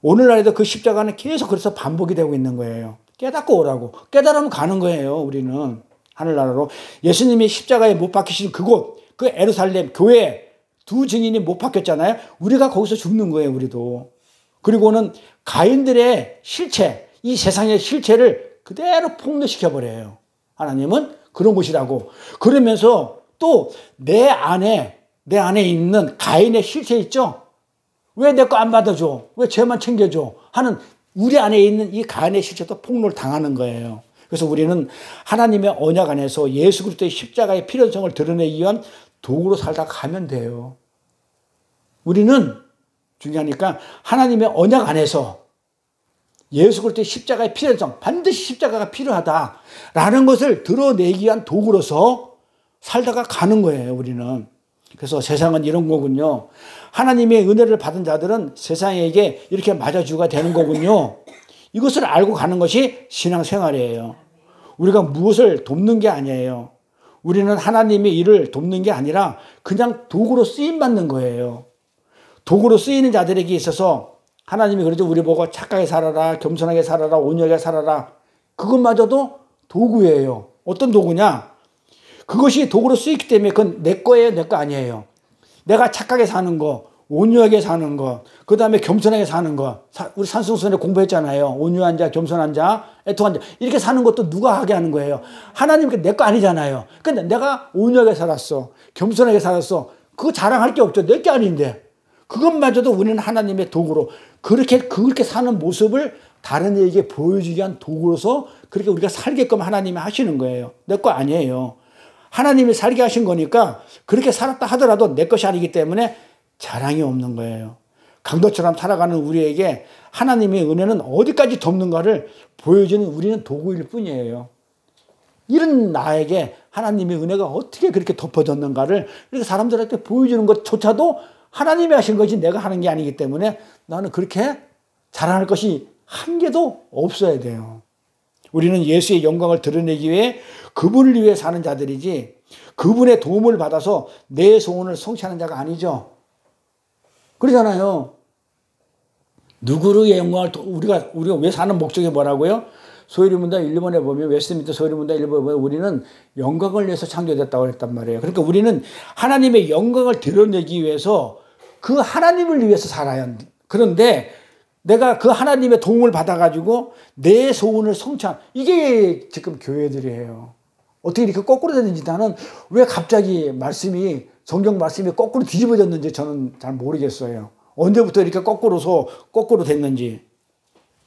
오늘날에도 그 십자가는 계속 그래서 반복이 되고 있는 거예요. 깨닫고 오라고. 깨달으면 가는 거예요, 우리는. 하늘나라로. 예수님이 십자가에 못 박히신 그곳, 그 예루살렘 교회 두 증인이 못 박혔잖아요. 우리가 거기서 죽는 거예요, 우리도. 그리고는 가인들의 실체, 이 세상의 실체를 그대로 폭로시켜버려요. 하나님은 그런 곳이라고. 그러면서 또 내 안에 있는 가인의 실체 있죠? 왜 내 거 안 받아줘? 왜 쟤만 챙겨줘? 하는 우리 안에 있는 이 가인의 실체도 폭로를 당하는 거예요. 그래서 우리는 하나님의 언약 안에서 예수 그리스도의 십자가의 필요성을 드러내기 위한 도구로 살다 가면 돼요. 우리는 중요하니까 하나님의 언약 안에서 예수 그리스도의 십자가의 필요성, 반드시 십자가가 필요하다라는 것을 드러내기 위한 도구로서 살다가 가는 거예요, 우리는. 그래서 세상은 이런 거군요. 하나님의 은혜를 받은 자들은 세상에게 이렇게 맞아주가 되는 거군요. 이것을 알고 가는 것이 신앙생활이에요. 우리가 무엇을 돕는 게 아니에요. 우리는 하나님의 일을 돕는 게 아니라 그냥 도구로 쓰임받는 거예요. 도구로 쓰이는 자들에게 있어서 하나님이 그러죠. 우리 보고 착하게 살아라, 겸손하게 살아라, 온유하게 살아라. 그것마저도 도구예요. 어떤 도구냐? 그것이 도구로 쓰이기 때문에 그건 내 거예요, 내 거 아니에요. 내가 착하게 사는 거, 온유하게 사는 거, 그 다음에 겸손하게 사는 거. 우리 산수선에 공부했잖아요. 온유한 자, 겸손한 자, 애통한 자. 이렇게 사는 것도 누가 하게 하는 거예요? 하나님께 내 거 아니잖아요. 근데 내가 온유하게 살았어, 겸손하게 살았어. 그거 자랑할 게 없죠. 내 게 아닌데. 그것마저도 우리는 하나님의 도구로 그렇게 사는 모습을 다른 이에게 보여주기 위한 도구로서 그렇게 우리가 살게끔 하나님이 하시는 거예요. 내 거 아니에요. 하나님이 살게 하신 거니까 그렇게 살았다 하더라도 내 것이 아니기 때문에 자랑이 없는 거예요. 강도처럼 살아가는 우리에게 하나님의 은혜는 어디까지 덮는가를 보여주는 우리는 도구일 뿐이에요. 이런 나에게 하나님의 은혜가 어떻게 그렇게 덮어졌는가를 이렇게 사람들한테 보여주는 것조차도 하나님이 하신 것이 내가 하는 게 아니기 때문에 나는 그렇게 자랑할 것이 한 개도 없어야 돼요. 우리는 예수의 영광을 드러내기 위해 그분을 위해 사는 자들이지 그분의 도움을 받아서 내 소원을 성취하는 자가 아니죠. 그러잖아요. 누구의 영광을 우리가 왜 사는 목적이 뭐라고요? 소위문답 1번에 보면 웨스트민스터 소위문답 1번에 보면 우리는 영광을 위해서 창조됐다고 했단 말이에요. 그러니까 우리는 하나님의 영광을 드러내기 위해서 그 하나님을 위해서 살아요. 그런데 내가 그 하나님의 도움을 받아가지고 내 소원을 성취한 이게 지금 교회들이에요. 어떻게 이렇게 거꾸로 됐는지 나는 왜 갑자기 성경 말씀이 거꾸로 뒤집어졌는지 저는 잘 모르겠어요. 언제부터 이렇게 거꾸로 됐는지.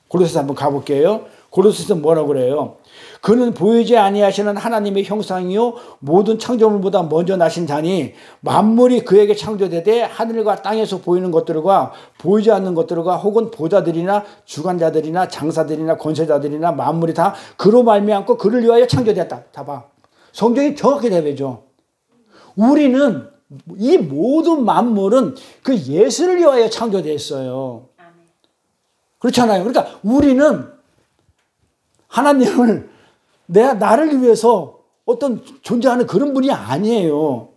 골로새서 한번 가볼게요. 골로새서 뭐라고 그래요? 그는 보이지 아니하시는 하나님의 형상이요 모든 창조물보다 먼저 나신 자니 만물이 그에게 창조되되 하늘과 땅에서 보이는 것들과 보이지 않는 것들과 혹은 보좌들이나 주관자들이나 장사들이나 권세자들이나 만물이 다 그로 말미암고 그를 위하여 창조되었다. 다 봐. 성경이 정확히 대배죠. 우리는 이 모든 만물은 그 예수를 위하여 창조됐어요. 그렇잖아요. 그러니까 우리는 하나님을 나를 위해서 어떤 존재하는 그런 분이 아니에요.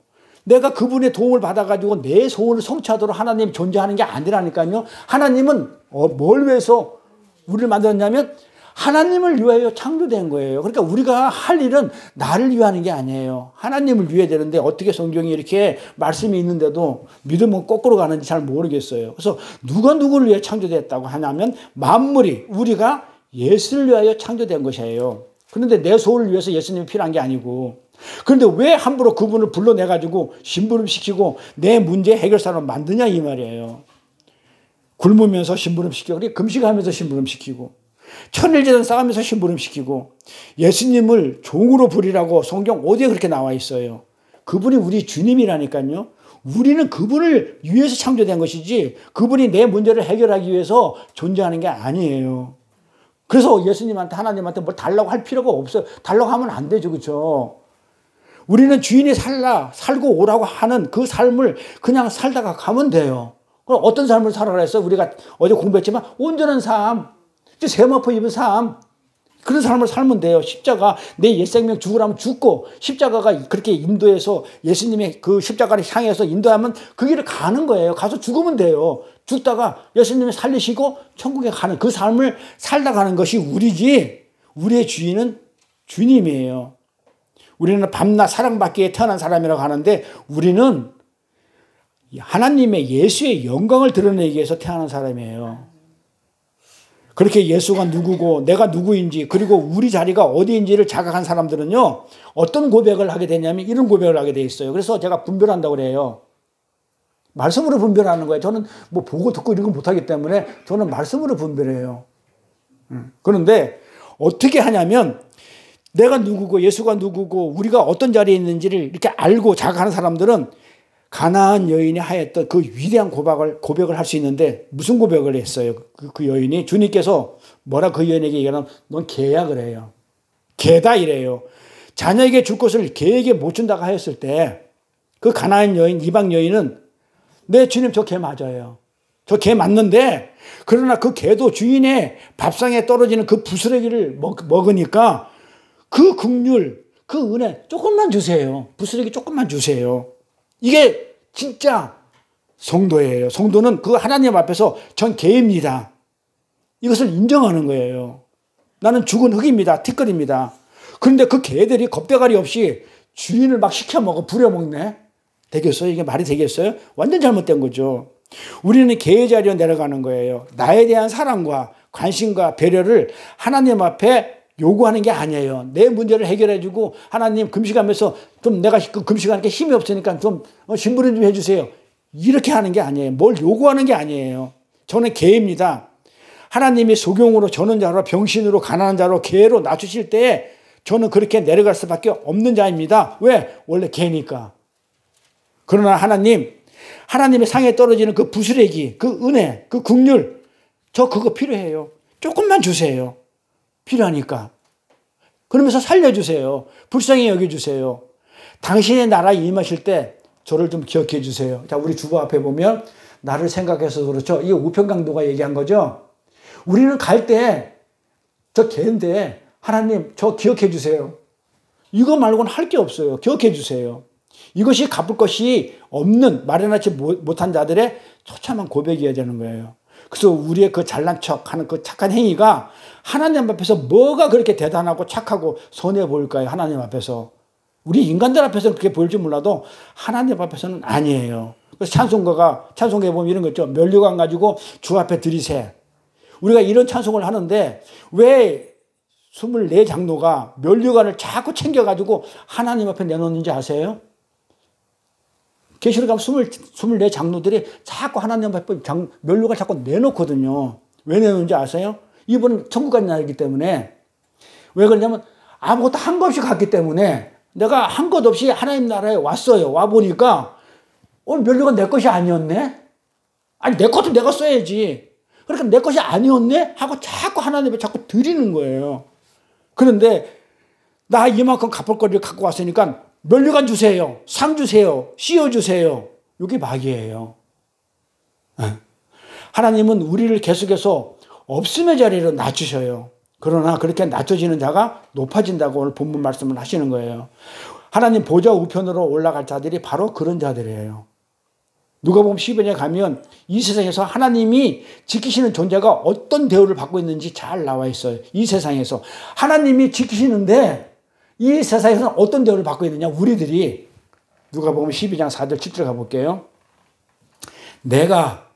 내가 그분의 도움을 받아가지고 내 소원을 성취하도록 하나님이 존재하는 게 아니라니까요. 하나님은 뭘 위해서 우리를 만들었냐면 하나님을 위하여 창조된 거예요. 그러니까 우리가 할 일은 나를 위하는 게 아니에요. 하나님을 위해야 되는데 어떻게 성경이 이렇게 말씀이 있는데도 믿음은 거꾸로 가는지 잘 모르겠어요. 그래서 누가 누구를 위해 창조됐다고 하냐면 만물이 우리가 예수를 위하여 창조된 것이에요. 그런데 내 소원을 위해서 예수님이 필요한 게 아니고 그런데 왜 함부로 그분을 불러내가지고 심부름시키고 내 문제 해결사로 만드냐 이 말이에요. 굶으면서 심부름시키고 금식하면서 심부름시키고 천일제단 쌓으면서 심부름시키고 예수님을 종으로 부리라고 성경 어디에 그렇게 나와 있어요. 그분이 우리 주님이라니까요. 우리는 그분을 위해서 창조된 것이지 그분이 내 문제를 해결하기 위해서 존재하는 게 아니에요. 그래서 예수님한테 하나님한테 뭘 달라고 할 필요가 없어요. 달라고 하면 안 되죠. 그렇죠? 우리는 주인이 살고 오라고 하는 그 삶을 그냥 살다가 가면 돼요. 그럼 어떤 삶을 살아라 했어? 우리가 어제 공부했지만 온전한 삶, 세마포 입은 삶, 그런 삶을 살면 돼요. 십자가 내 옛생명 죽으라면 죽고 십자가가 그렇게 인도해서 예수님의 그 십자가를 향해서 인도하면 그 길을 가는 거예요. 가서 죽으면 돼요. 죽다가 예수님이 살리시고 천국에 가는 그 삶을 살다 가는 것이 우리지 우리의 주인은 주님이에요. 우리는 밤낮 사랑받기 위해 태어난 사람이라고 하는데 우리는 하나님의 예수의 영광을 드러내기 위해서 태어난 사람이에요. 그렇게 예수가 누구고 내가 누구인지 그리고 우리 자리가 어디인지를 자각한 사람들은요 어떤 고백을 하게 되냐면 이런 고백을 하게 돼 있어요. 그래서 제가 분별한다고 그래요. 말씀으로 분별하는 거예요. 저는 뭐 보고 듣고 이런 거 못하기 때문에 저는 말씀으로 분별해요. 그런데 어떻게 하냐면 내가 누구고 예수가 누구고 우리가 어떤 자리에 있는지를 이렇게 알고 자각하는 사람들은 가나안 여인이 하였던 그 위대한 고백을 할 수 있는데 무슨 고백을 했어요? 그 여인이 주님께서 뭐라 그 여인에게 얘기하면 넌 개야 그래요. 개다 이래요. 자녀에게 줄 것을 개에게 못 준다고 하였을 때 그 가나안 여인 이방 여인은 네 주님 저 개 맞아요. 저 개 맞는데 그러나 그 개도 주인의 밥상에 떨어지는 그 부스러기를 먹으니까 그 긍휼 그 은혜 조금만 주세요. 부스러기 조금만 주세요. 이게 진짜 성도예요. 성도는 그 하나님 앞에서 전 개입니다. 이것을 인정하는 거예요. 나는 죽은 흙입니다. 티끌입니다. 그런데 그 개들이 겁대가리 없이 주인을 막 시켜먹어 부려먹네. 되겠어요? 이게 말이 되겠어요? 완전 잘못된 거죠. 우리는 개의 자리로 내려가는 거예요. 나에 대한 사랑과 관심과 배려를 하나님 앞에 요구하는 게 아니에요. 내 문제를 해결해주고 하나님 금식하면서 좀 내가 금식하는 게 힘이 없으니까 좀 심부름 좀 해주세요. 이렇게 하는 게 아니에요. 뭘 요구하는 게 아니에요. 저는 개입니다. 하나님이 소경으로 저는 자로 병신으로 가난한 자로 개로 낮추실 때 저는 그렇게 내려갈 수밖에 없는 자입니다. 왜? 원래 개니까. 그러나 하나님의 상에 떨어지는 그 부스레기, 그 은혜, 그 긍휼 저 그거 필요해요. 조금만 주세요. 필요하니까. 그러면서 살려주세요. 불쌍히 여겨주세요. 당신의 나라에 임하실 때 저를 좀 기억해 주세요. 자, 우리 주보 앞에 보면 나를 생각해서 그렇죠. 이게 우편강도가 얘기한 거죠. 우리는 갈 때 저 개인데 하나님 저 기억해 주세요. 이거 말고는 할 게 없어요. 기억해 주세요. 이것이 갚을 것이 없는 마련하지 못한 자들의 처참한 고백이어야 되는 거예요. 그래서 우리의 그 잘난 척하는 그 착한 행위가 하나님 앞에서 뭐가 그렇게 대단하고 착하고 선해 보일까요? 하나님 앞에서. 우리 인간들 앞에서는 그렇게 보일지 몰라도 하나님 앞에서는 아니에요. 그래서 찬송가에 보면 이런 거 있죠. 면류관 가지고 주 앞에 들이세. 우리가 이런 찬송을 하는데 왜 24장로가 면류관을 자꾸 챙겨가지고 하나님 앞에 내놓는지 아세요? 계시록 가면 24장로들이 자꾸 하나님 앞에 면류관을 자꾸 내놓거든요. 왜 내놓는지 아세요? 이분은 천국 가는 날이기 때문에. 왜 그러냐면 아무것도 한 것 없이 갔기 때문에 내가 한 것 없이 하나님 나라에 왔어요. 와보니까 면류관 내 것이 아니었네? 아니 내 것도 내가 써야지. 그러니까 내 것이 아니었네? 하고 자꾸 하나님에 자꾸 드리는 거예요. 그런데 나 이만큼 갚을 거리를 갖고 왔으니까 면류관 주세요. 상 주세요. 씌워주세요. 이게 마귀예요. 하나님은 우리를 계속해서 없음의 자리로 낮추셔요. 그러나 그렇게 낮춰지는 자가 높아진다고 오늘 본문 말씀을 하시는 거예요. 하나님 보좌 우편으로 올라갈 자들이 바로 그런 자들이에요. 누가복음 12장에 가면 이 세상에서 하나님이 지키시는 존재가 어떤 대우를 받고 있는지 잘 나와 있어요. 이 세상에서. 하나님이 지키시는데 이 세상에서는 어떤 대우를 받고 있느냐. 우리들이 누가복음 12장 4절 7절 가볼게요. 내가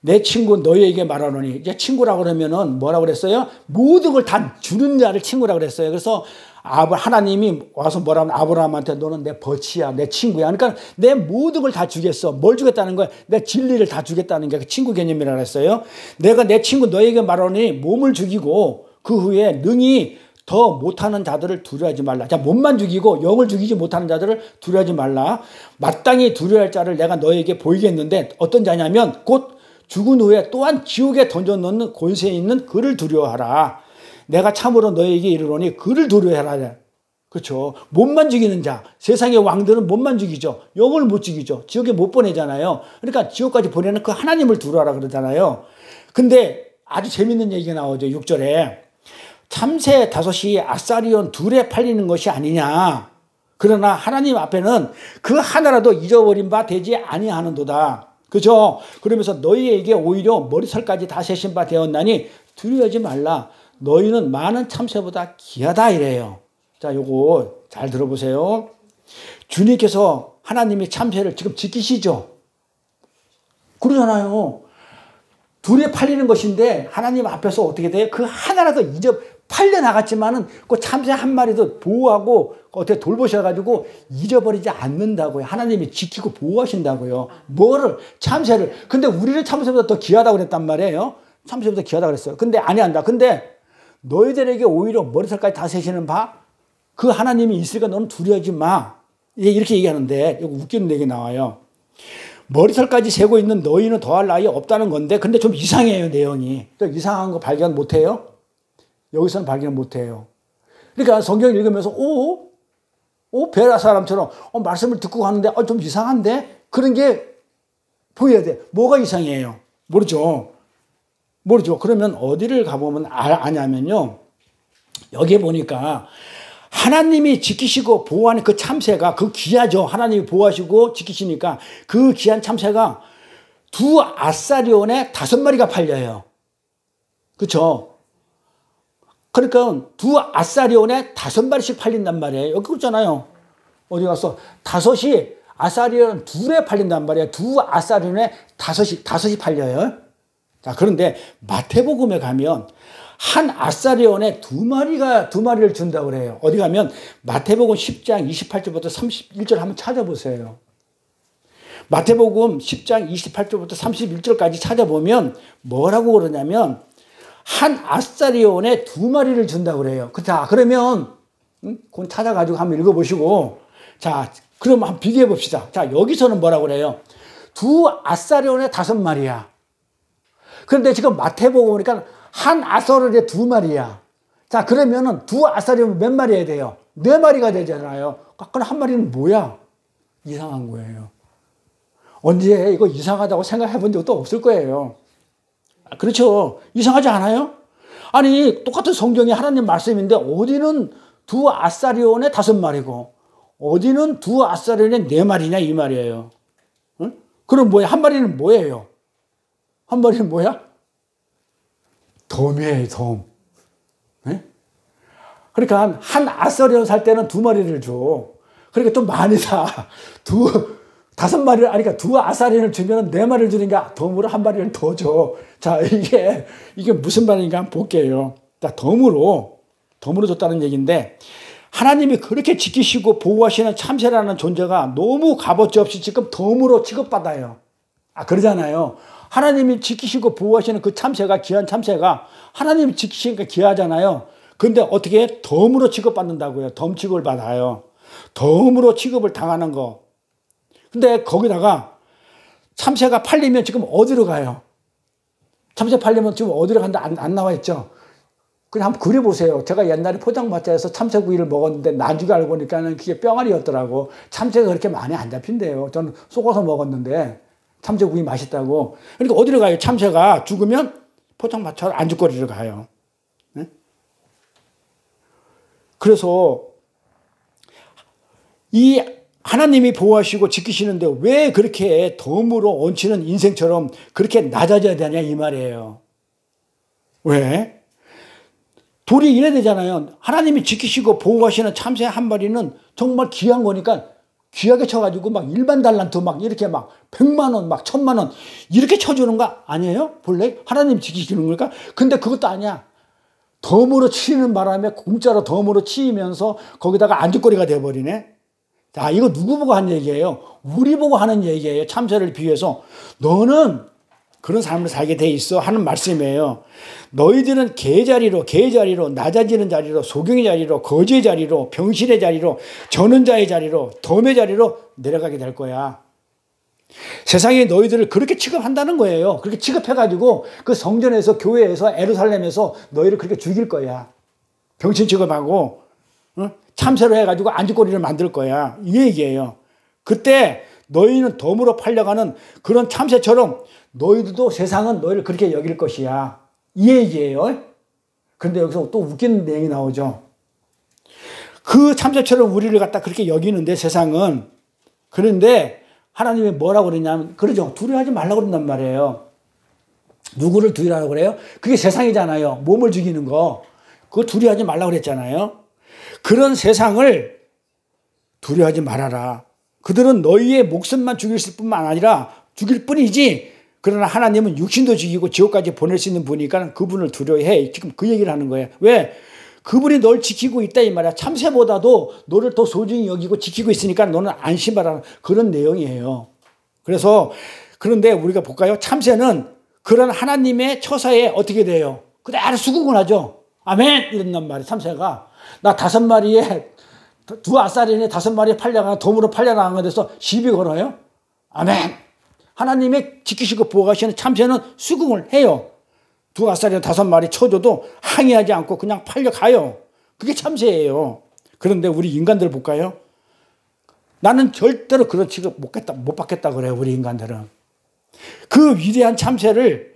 내 친구 너희에게 말하노니. 이제 친구라고 그러면은 뭐라고 그랬어요? 모든 걸 다 주는 자를 친구라고 그랬어요. 그래서 하나님이 와서 뭐라면 아브라함한테 너는 내 버치야, 내 친구야. 그러니까 내 모든 걸 다 주겠어. 뭘 주겠다는 거야? 내 진리를 다 주겠다는 게 그 친구 개념이라고 했어요. 내가 내 친구 너에게 말하니 몸을 죽이고 그 후에 능히 더 못하는 자들을 두려워하지 말라. 자, 몸만 죽이고 영을 죽이지 못하는 자들을 두려워하지 말라. 마땅히 두려워할 자를 내가 너에게 보이겠는데 어떤 자냐면 곧 죽은 후에 또한 지옥에 던져넣는 권세에 있는 그를 두려워하라. 내가 참으로 너에게 이르노니 그를 두려워하라. 그렇죠. 몸만 죽이는 자. 세상의 왕들은 몸만 죽이죠. 영을 못 죽이죠. 지옥에 못 보내잖아요. 그러니까 지옥까지 보내는 그 하나님을 두려워하라 그러잖아요. 근데 아주 재밌는 얘기가 나오죠. 6절에. 참새 5이 아사리온 2에 팔리는 것이 아니냐. 그러나 하나님 앞에는 그 하나라도 잊어버린 바 되지 아니하는도다. 그죠? 그러면서 너희에게 오히려 머리털까지 다 세신 바 되었나니 두려워하지 말라. 너희는 많은 참새보다 귀하다 이래요. 자, 요거 잘 들어보세요. 주님께서 하나님이 참새를 지금 지키시죠? 그러잖아요. 2에 팔리는 것인데 하나님 앞에서 어떻게 돼요? 그 하나라도 팔려 나갔지만은 그 참새 한 마리도 보호하고 어떻게 돌보셔가지고 잊어버리지 않는다고요. 하나님이 지키고 보호하신다고요. 뭐를? 참새를. 근데 우리를 참새보다 더 귀하다고 그랬단 말이에요. 참새보다 귀하다고 그랬어요. 근데 아니한다. 근데 너희들에게 오히려 머리털까지 다 세시는 바 그 하나님이 있으니까 너는 두려워하지 마. 이렇게 얘기하는데 이거 웃기는 얘기 나와요. 머리털까지 세고 있는 너희는 더할 나위 없다는 건데 근데 좀 이상해요. 내용이. 또 이상한 거 발견 못해요? 여기서는 발견 못해요. 그러니까 성경 읽으면서 베라 사람처럼 말씀을 듣고 가는데 좀 이상한데? 그런 게 보여야 돼. 뭐가 이상해요? 모르죠. 그러면 어디를 가보면 아냐면요. 여기에 보니까 하나님이 지키시고 보호하는 그 참새가 그 귀하죠. 하나님이 보호하시고 지키시니까 그 귀한 참새가 2 아사리온에 5마리가 팔려요. 그렇죠? 그러니까 2 아사리온에 5마리씩 팔린단 말이에요. 여기 그렇잖아요. 어디 가서 5이 아사리온 2에 팔린단 말이에요. 2 아사리온에 5이 팔려요. 자, 그런데 마태복음에 가면 한 아사리온에 2마리를 준다고 그래요. 어디 가면 마태복음 10장 28절부터 31절 한번 찾아보세요. 마태복음 10장 28절부터 31절까지 찾아보면 뭐라고 그러냐면 한 아사리온에 2마리를 준다고 그래요. 자, 그러면 그건 찾아가지고 한번 읽어보시고 자, 그럼 한번 비교해 봅시다. 자, 여기서는 뭐라고 그래요? 2 아사리온에 5마리야. 그런데 지금 마태복음 보니까 한 아사리온에 2마리야. 자, 그러면은 2 아사리온 몇 마리 해야 돼요? 4마리가 되잖아요. 그럼 한 마리는 뭐야? 이상한 거예요. 언제 이거 이상하다고 생각해 본 적도 없을 거예요. 그렇죠. 이상하지 않아요? 아니 똑같은 성경이 하나님 말씀인데 어디는 두 아사리온에 5마리고 어디는 두 아사리온에 4마리냐 이 말이에요. 응? 그럼 뭐야? 한 마리는 뭐예요? 한 마리는 뭐야? 돔이에요, 돔. 네? 그러니까 한 아사리온 살 때는 2마리를 줘. 그러니까 좀 많이 사. 5마리를, 아니, 그러니까 두 아사리를 주면 4마리를 주니까 덤으로 한 마리를 더 줘. 자, 이게 무슨 말인가 한번 볼게요. 자, 덤으로 줬다는 얘기인데, 하나님이 그렇게 지키시고 보호하시는 참새라는 존재가 너무 값어치 없이 지금 덤으로 취급받아요. 그러잖아요. 하나님이 지키시고 보호하시는 그 참새가, 귀한 참새가 하나님이 지키시니까 귀하잖아요. 근데 어떻게 덤으로 취급받는다고요? 덤 취급을 받아요. 덤으로 취급을 당하는 거. 근데 거기다가 참새가 팔리면 지금 어디로 가요? 참새 팔리면 지금 어디로 간다 안 나와 있죠? 그냥 한번 그려보세요. 제가 옛날에 포장마차에서 참새구이를 먹었는데 나중에 알고 보니까는 그게 뿅아리였더라고. 참새가 그렇게 많이 안 잡힌대요. 저는 속아서 먹었는데 참새구이 맛있다고. 그러니까 어디로 가요? 참새가 죽으면 포장마차 안주거리로 가요. 네? 그래서 이 하나님이 보호하시고 지키시는데 왜 그렇게 덤으로 얹히는 인생처럼 그렇게 낮아져야 되냐 이 말이에요. 왜? 둘이 이래야 되잖아요. 하나님이 지키시고 보호하시는 참새 한 마리는 정말 귀한 거니까 귀하게 쳐가지고 막 일반 달란트 막 이렇게 막 100만 원, 막 1000만 원 이렇게 쳐주는 거 아니에요? 본래 하나님 지키시는 거니까. 근데 그것도 아니야. 덤으로 치는 바람에 공짜로 덤으로 치면서 거기다가 안주거리가 돼버리네. 자, 이거 누구 보고 하는 얘기예요? 우리 보고 하는 얘기예요. 참새를 비유해서 너는 그런 삶을 살게 돼 있어 하는 말씀이에요. 너희들은 개자리로 낮아지는 자리로 소경의 자리로 거지의 자리로 병실의 자리로 저는 자의 자리로 덤의 자리로 내려가게 될 거야. 세상이 너희들을 그렇게 취급한다는 거예요. 그렇게 취급해가지고 그 성전에서 교회에서 예루살렘에서 너희를 그렇게 죽일 거야. 병신 취급하고 참새로 해가지고 안주거리를 만들 거야. 이 얘기예요. 그때 너희는 덤으로 팔려가는 그런 참새처럼 너희들도 세상은 너희를 그렇게 여길 것이야. 이 얘기예요. 그런데 여기서 또 웃기는 내용이 나오죠. 그 참새처럼 우리를 갖다 그렇게 여기는데 세상은. 그런데 하나님이 뭐라고 그러냐면 그러죠. 두려워하지 말라고 그런단 말이에요. 누구를 두려워하라고 그래요? 그게 세상이잖아요. 몸을 죽이는 거. 그거 두려워하지 말라고 그랬잖아요. 그런 세상을 두려워하지 말아라. 그들은 너희의 목숨만 죽일 뿐만 아니라 죽일 뿐이지. 그러나 하나님은 육신도 죽이고 지옥까지 보낼 수 있는 분이니까 그분을 두려워해. 지금 그 얘기를 하는 거예요. 왜? 그분이 널 지키고 있다 이 말이야. 참새보다도 너를 더 소중히 여기고 지키고 있으니까 너는 안심하라는 그런 내용이에요. 그래서 그런데 우리가 볼까요? 참새는 그런 하나님의 처사에 어떻게 돼요? 그대로 수긍을 하죠. 아멘 이런단 말이에요. 참새가 나 5마리에 두 아사리에 5마리에 팔려가 돔으로 팔려나간 것에서 시비 걸어요. 아멘. 하나님의 지키시고 보호하시는 참새는 수긍을 해요. 두 아사리에 5마리 쳐줘도 항의하지 않고 그냥 팔려가요. 그게 참새예요. 그런데 우리 인간들 볼까요? 나는 절대로 그런 취급 못 받겠다 그래요. 우리 인간들은. 그 위대한 참새를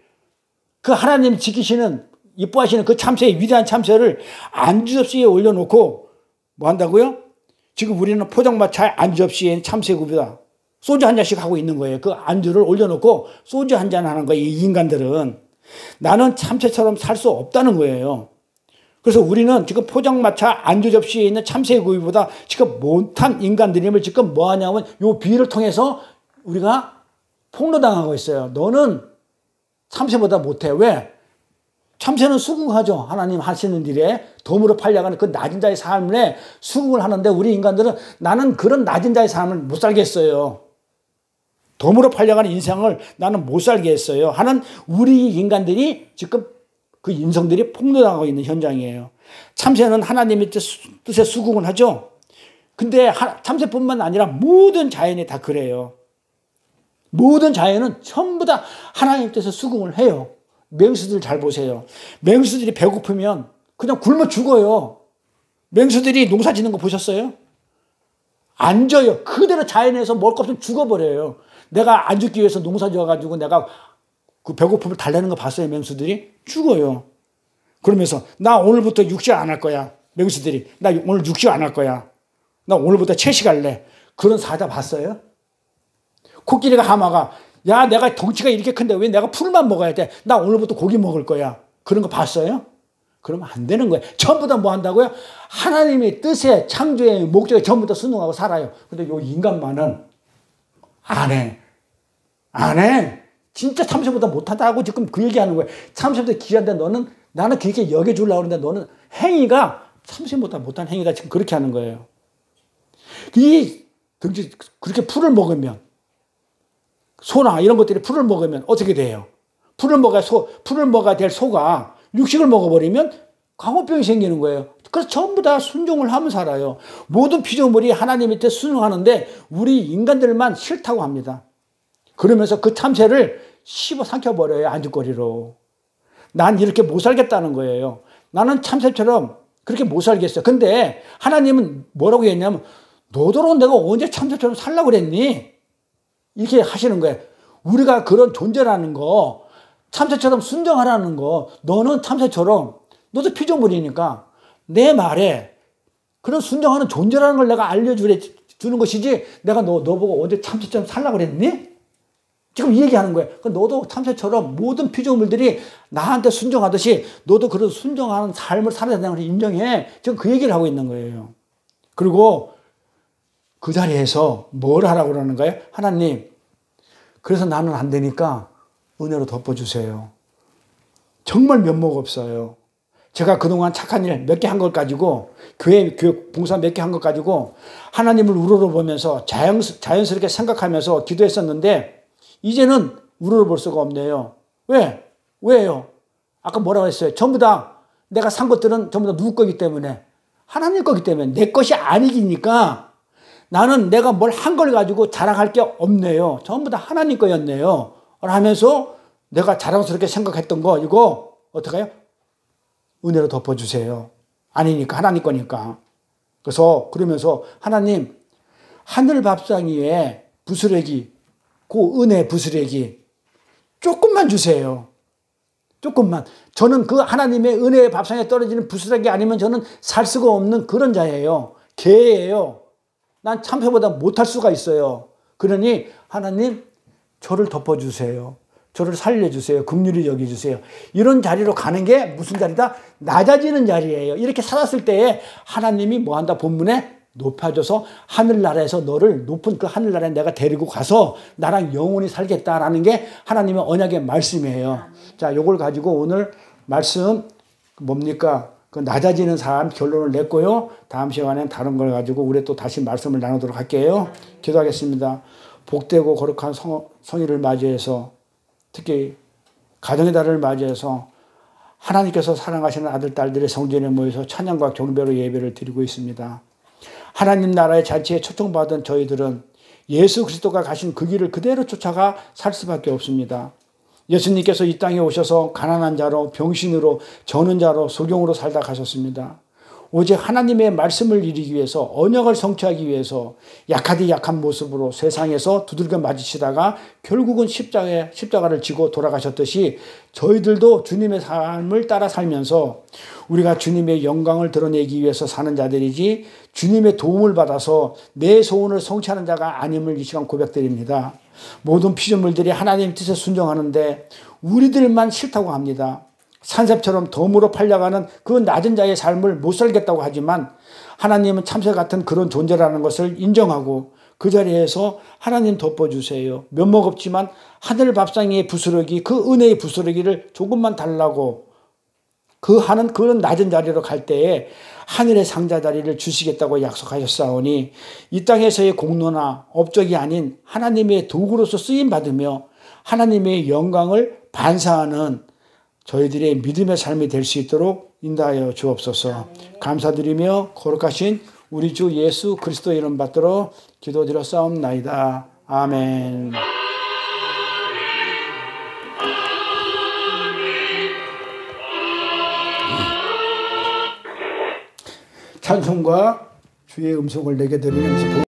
그 하나님 지키시는 이뻐하시는 그 참새의 위대한 참새를 안주 접시에 올려놓고 뭐 한다고요? 지금 우리는 포장마차 안주 접시에 참새굽이다. 소주 한 잔씩 하고 있는 거예요. 그 안주를 올려놓고 소주 한 잔 하는 거예요. 이 인간들은. 나는 참새처럼 살 수 없다는 거예요. 그래서 우리는 지금 포장마차 안주 접시에 있는 참새구이보다 지금 못한 인간들임을 지금 뭐 하냐면 요 비유를 통해서 우리가 폭로당하고 있어요. 너는 참새보다 못해. 왜? 참새는 수긍하죠. 하나님 하시는 일에 덤으로 팔려가는 그 낮은 자의 삶에 수긍을 하는데 우리 인간들은 나는 그런 낮은 자의 삶을 못 살겠어요. 덤으로 팔려가는 인생을 나는 못 살겠어요. 하는 우리 인간들이 지금 그 인성들이 폭로당하고 있는 현장이에요. 참새는 하나님의 뜻에 수긍을 하죠. 근데 참새뿐만 아니라 모든 자연이 다 그래요. 모든 자연은 전부 다 하나님 뜻에 수긍을 해요. 맹수들 잘 보세요. 맹수들이 배고프면 그냥 굶어 죽어요. 맹수들이 농사 짓는 거 보셨어요? 안 져요. 그대로 자연에서 먹을 거 없으면 죽어버려요. 내가 안 죽기 위해서 농사 지어가지고 내가 그 배고픔을 달래는 거 봤어요, 맹수들이? 죽어요. 그러면서 나 오늘부터 육식 안 할 거야. 맹수들이. 나 오늘 육식 안 할 거야. 나 오늘부터 채식할래. 그런 사자 봤어요? 코끼리가 하마가 야 내가 덩치가 이렇게 큰데 왜 내가 풀만 먹어야 돼? 나 오늘부터 고기 먹을 거야. 그런 거 봤어요? 그러면 안 되는 거예요. 전부 다 뭐 한다고요? 하나님의 뜻에 창조의 목적에 전부 다 순응하고 살아요. 근데 요 인간만은 안 해. 안 해. 진짜 참새보다 못하다고 지금 그 얘기하는 거예요. 참새보다 귀한데 너는 나는 그렇게 여겨주려고 하는데 너는 행위가 참새보다 못한 행위다. 지금 그렇게 하는 거예요. 이 덩치 그렇게 풀을 먹으면 소나 이런 것들이 풀을 먹으면 어떻게 돼요? 풀을 먹어야 될 소가 육식을 먹어버리면 광우병이 생기는 거예요. 그래서 전부 다 순종을 하면 살아요. 모든 피조물이 하나님의 뜻 순종하는데 우리 인간들만 싫다고 합니다. 그러면서 그 참새를 씹어 삼켜버려요. 안주거리로. 난 이렇게 못 살겠다는 거예요. 나는 참새처럼 그렇게 못 살겠어요. 근데 하나님은 뭐라고 했냐면 너더러 내가 언제 참새처럼 살라고 그랬니? 이렇게 하시는 거예요. 우리가 그런 존재라는 거, 참새처럼 순종하라는 거, 너는 참새처럼, 너도 피조물이니까 내 말에 그런 순종하는 존재라는 걸 내가 알려주는 것이지 내가 너 보고 언제 참새처럼 살라고 그랬니? 지금 이 얘기하는 거예요. 너도 참새처럼 모든 피조물들이 나한테 순종하듯이 너도 그런 순종하는 삶을 살아야 된다는 걸 인정해. 지금 그 얘기를 하고 있는 거예요. 그리고 그 자리에서 뭘 하라고 그러는 거예요? 하나님, 그래서 나는 안 되니까 은혜로 덮어주세요. 정말 면목 없어요. 제가 그동안 착한 일 몇 개 한 걸 가지고 교회 봉사 몇 개 한 것 가지고 하나님을 우러러보면서 자연스럽게 생각하면서 기도했었는데 이제는 우러러볼 수가 없네요. 왜? 왜요? 아까 뭐라고 했어요? 전부 다 내가 산 것들은 전부 다 누구 거기 때문에 하나님 거기 때문에 내 것이 아니기니까 나는 내가 뭘 한 걸 가지고 자랑할 게 없네요. 전부 다 하나님 거였네요. 하면서 내가 자랑스럽게 생각했던 거 이거 어떻게 해요? 은혜로 덮어주세요. 아니니까 하나님 거니까. 그래서 그러면서 하나님 하늘 밥상 위에 부스러기 그 은혜 부스러기 조금만 주세요. 조금만. 저는 그 하나님의 은혜의 밥상에 떨어지는 부스러기 아니면 저는 살 수가 없는 그런 자예요. 개예요. 난 참새보다 못할 수가 있어요. 그러니 하나님 저를 덮어주세요. 저를 살려주세요. 긍휼히 여겨주세요. 이런 자리로 가는 게 무슨 자리다? 낮아지는 자리예요. 이렇게 살았을 때에 하나님이 뭐 한다? 본문에 높아져서 하늘나라에서 너를 높은 그 하늘나라에 내가 데리고 가서 나랑 영원히 살겠다라는 게 하나님의 언약의 말씀이에요. 자, 요걸 가지고 오늘 말씀 뭡니까? 그 낮아지는 삶 결론을 냈고요. 다음 시간엔 다른 걸 가지고 우리 또 다시 말씀을 나누도록 할게요. 기도하겠습니다. 복되고 거룩한 성일을 맞이해서 특히 가정의 달을 맞이해서 하나님께서 사랑하시는 아들, 딸들의 성전에 모여서 찬양과 경배로 예배를 드리고 있습니다. 하나님 나라의 잔치에 초청받은 저희들은 예수 그리스도가 가신 그 길을 그대로 쫓아가 살 수밖에 없습니다. 예수님께서 이 땅에 오셔서 가난한 자로 병신으로 저는 자로 소경으로 살다 가셨습니다. 오직 하나님의 말씀을 이루기 위해서 언약을 성취하기 위해서 약하디 약한 모습으로 세상에서 두들겨 맞으시다가 결국은 십자가를 지고 돌아가셨듯이 저희들도 주님의 삶을 따라 살면서 우리가 주님의 영광을 드러내기 위해서 사는 자들이지 주님의 도움을 받아서 내 소원을 성취하는 자가 아님을 이 시간 고백드립니다. 모든 피조물들이 하나님 뜻에 순종하는데 우리들만 싫다고 합니다. 산새처럼 덤으로 팔려가는 그 낮은 자의 삶을 못 살겠다고 하지만 하나님은 참새 같은 그런 존재라는 것을 인정하고 그 자리에서 하나님 덮어주세요. 면목 없지만 하늘 밥상 위의 부스러기 그 은혜의 부스러기를 조금만 달라고 그 하는 그런 낮은 자리로 갈 때에 하늘의 상자 자리를 주시겠다고 약속하셨사오니 이 땅에서의 공로나 업적이 아닌 하나님의 도구로서 쓰임받으며 하나님의 영광을 반사하는 저희들의 믿음의 삶이 될 수 있도록 인도하여 주옵소서. 감사드리며 거룩하신 우리 주 예수 그리스도의 이름 받들어 기도드렸사옵나이다. 아멘. 찬송과 주의 음성을 내게 드리면서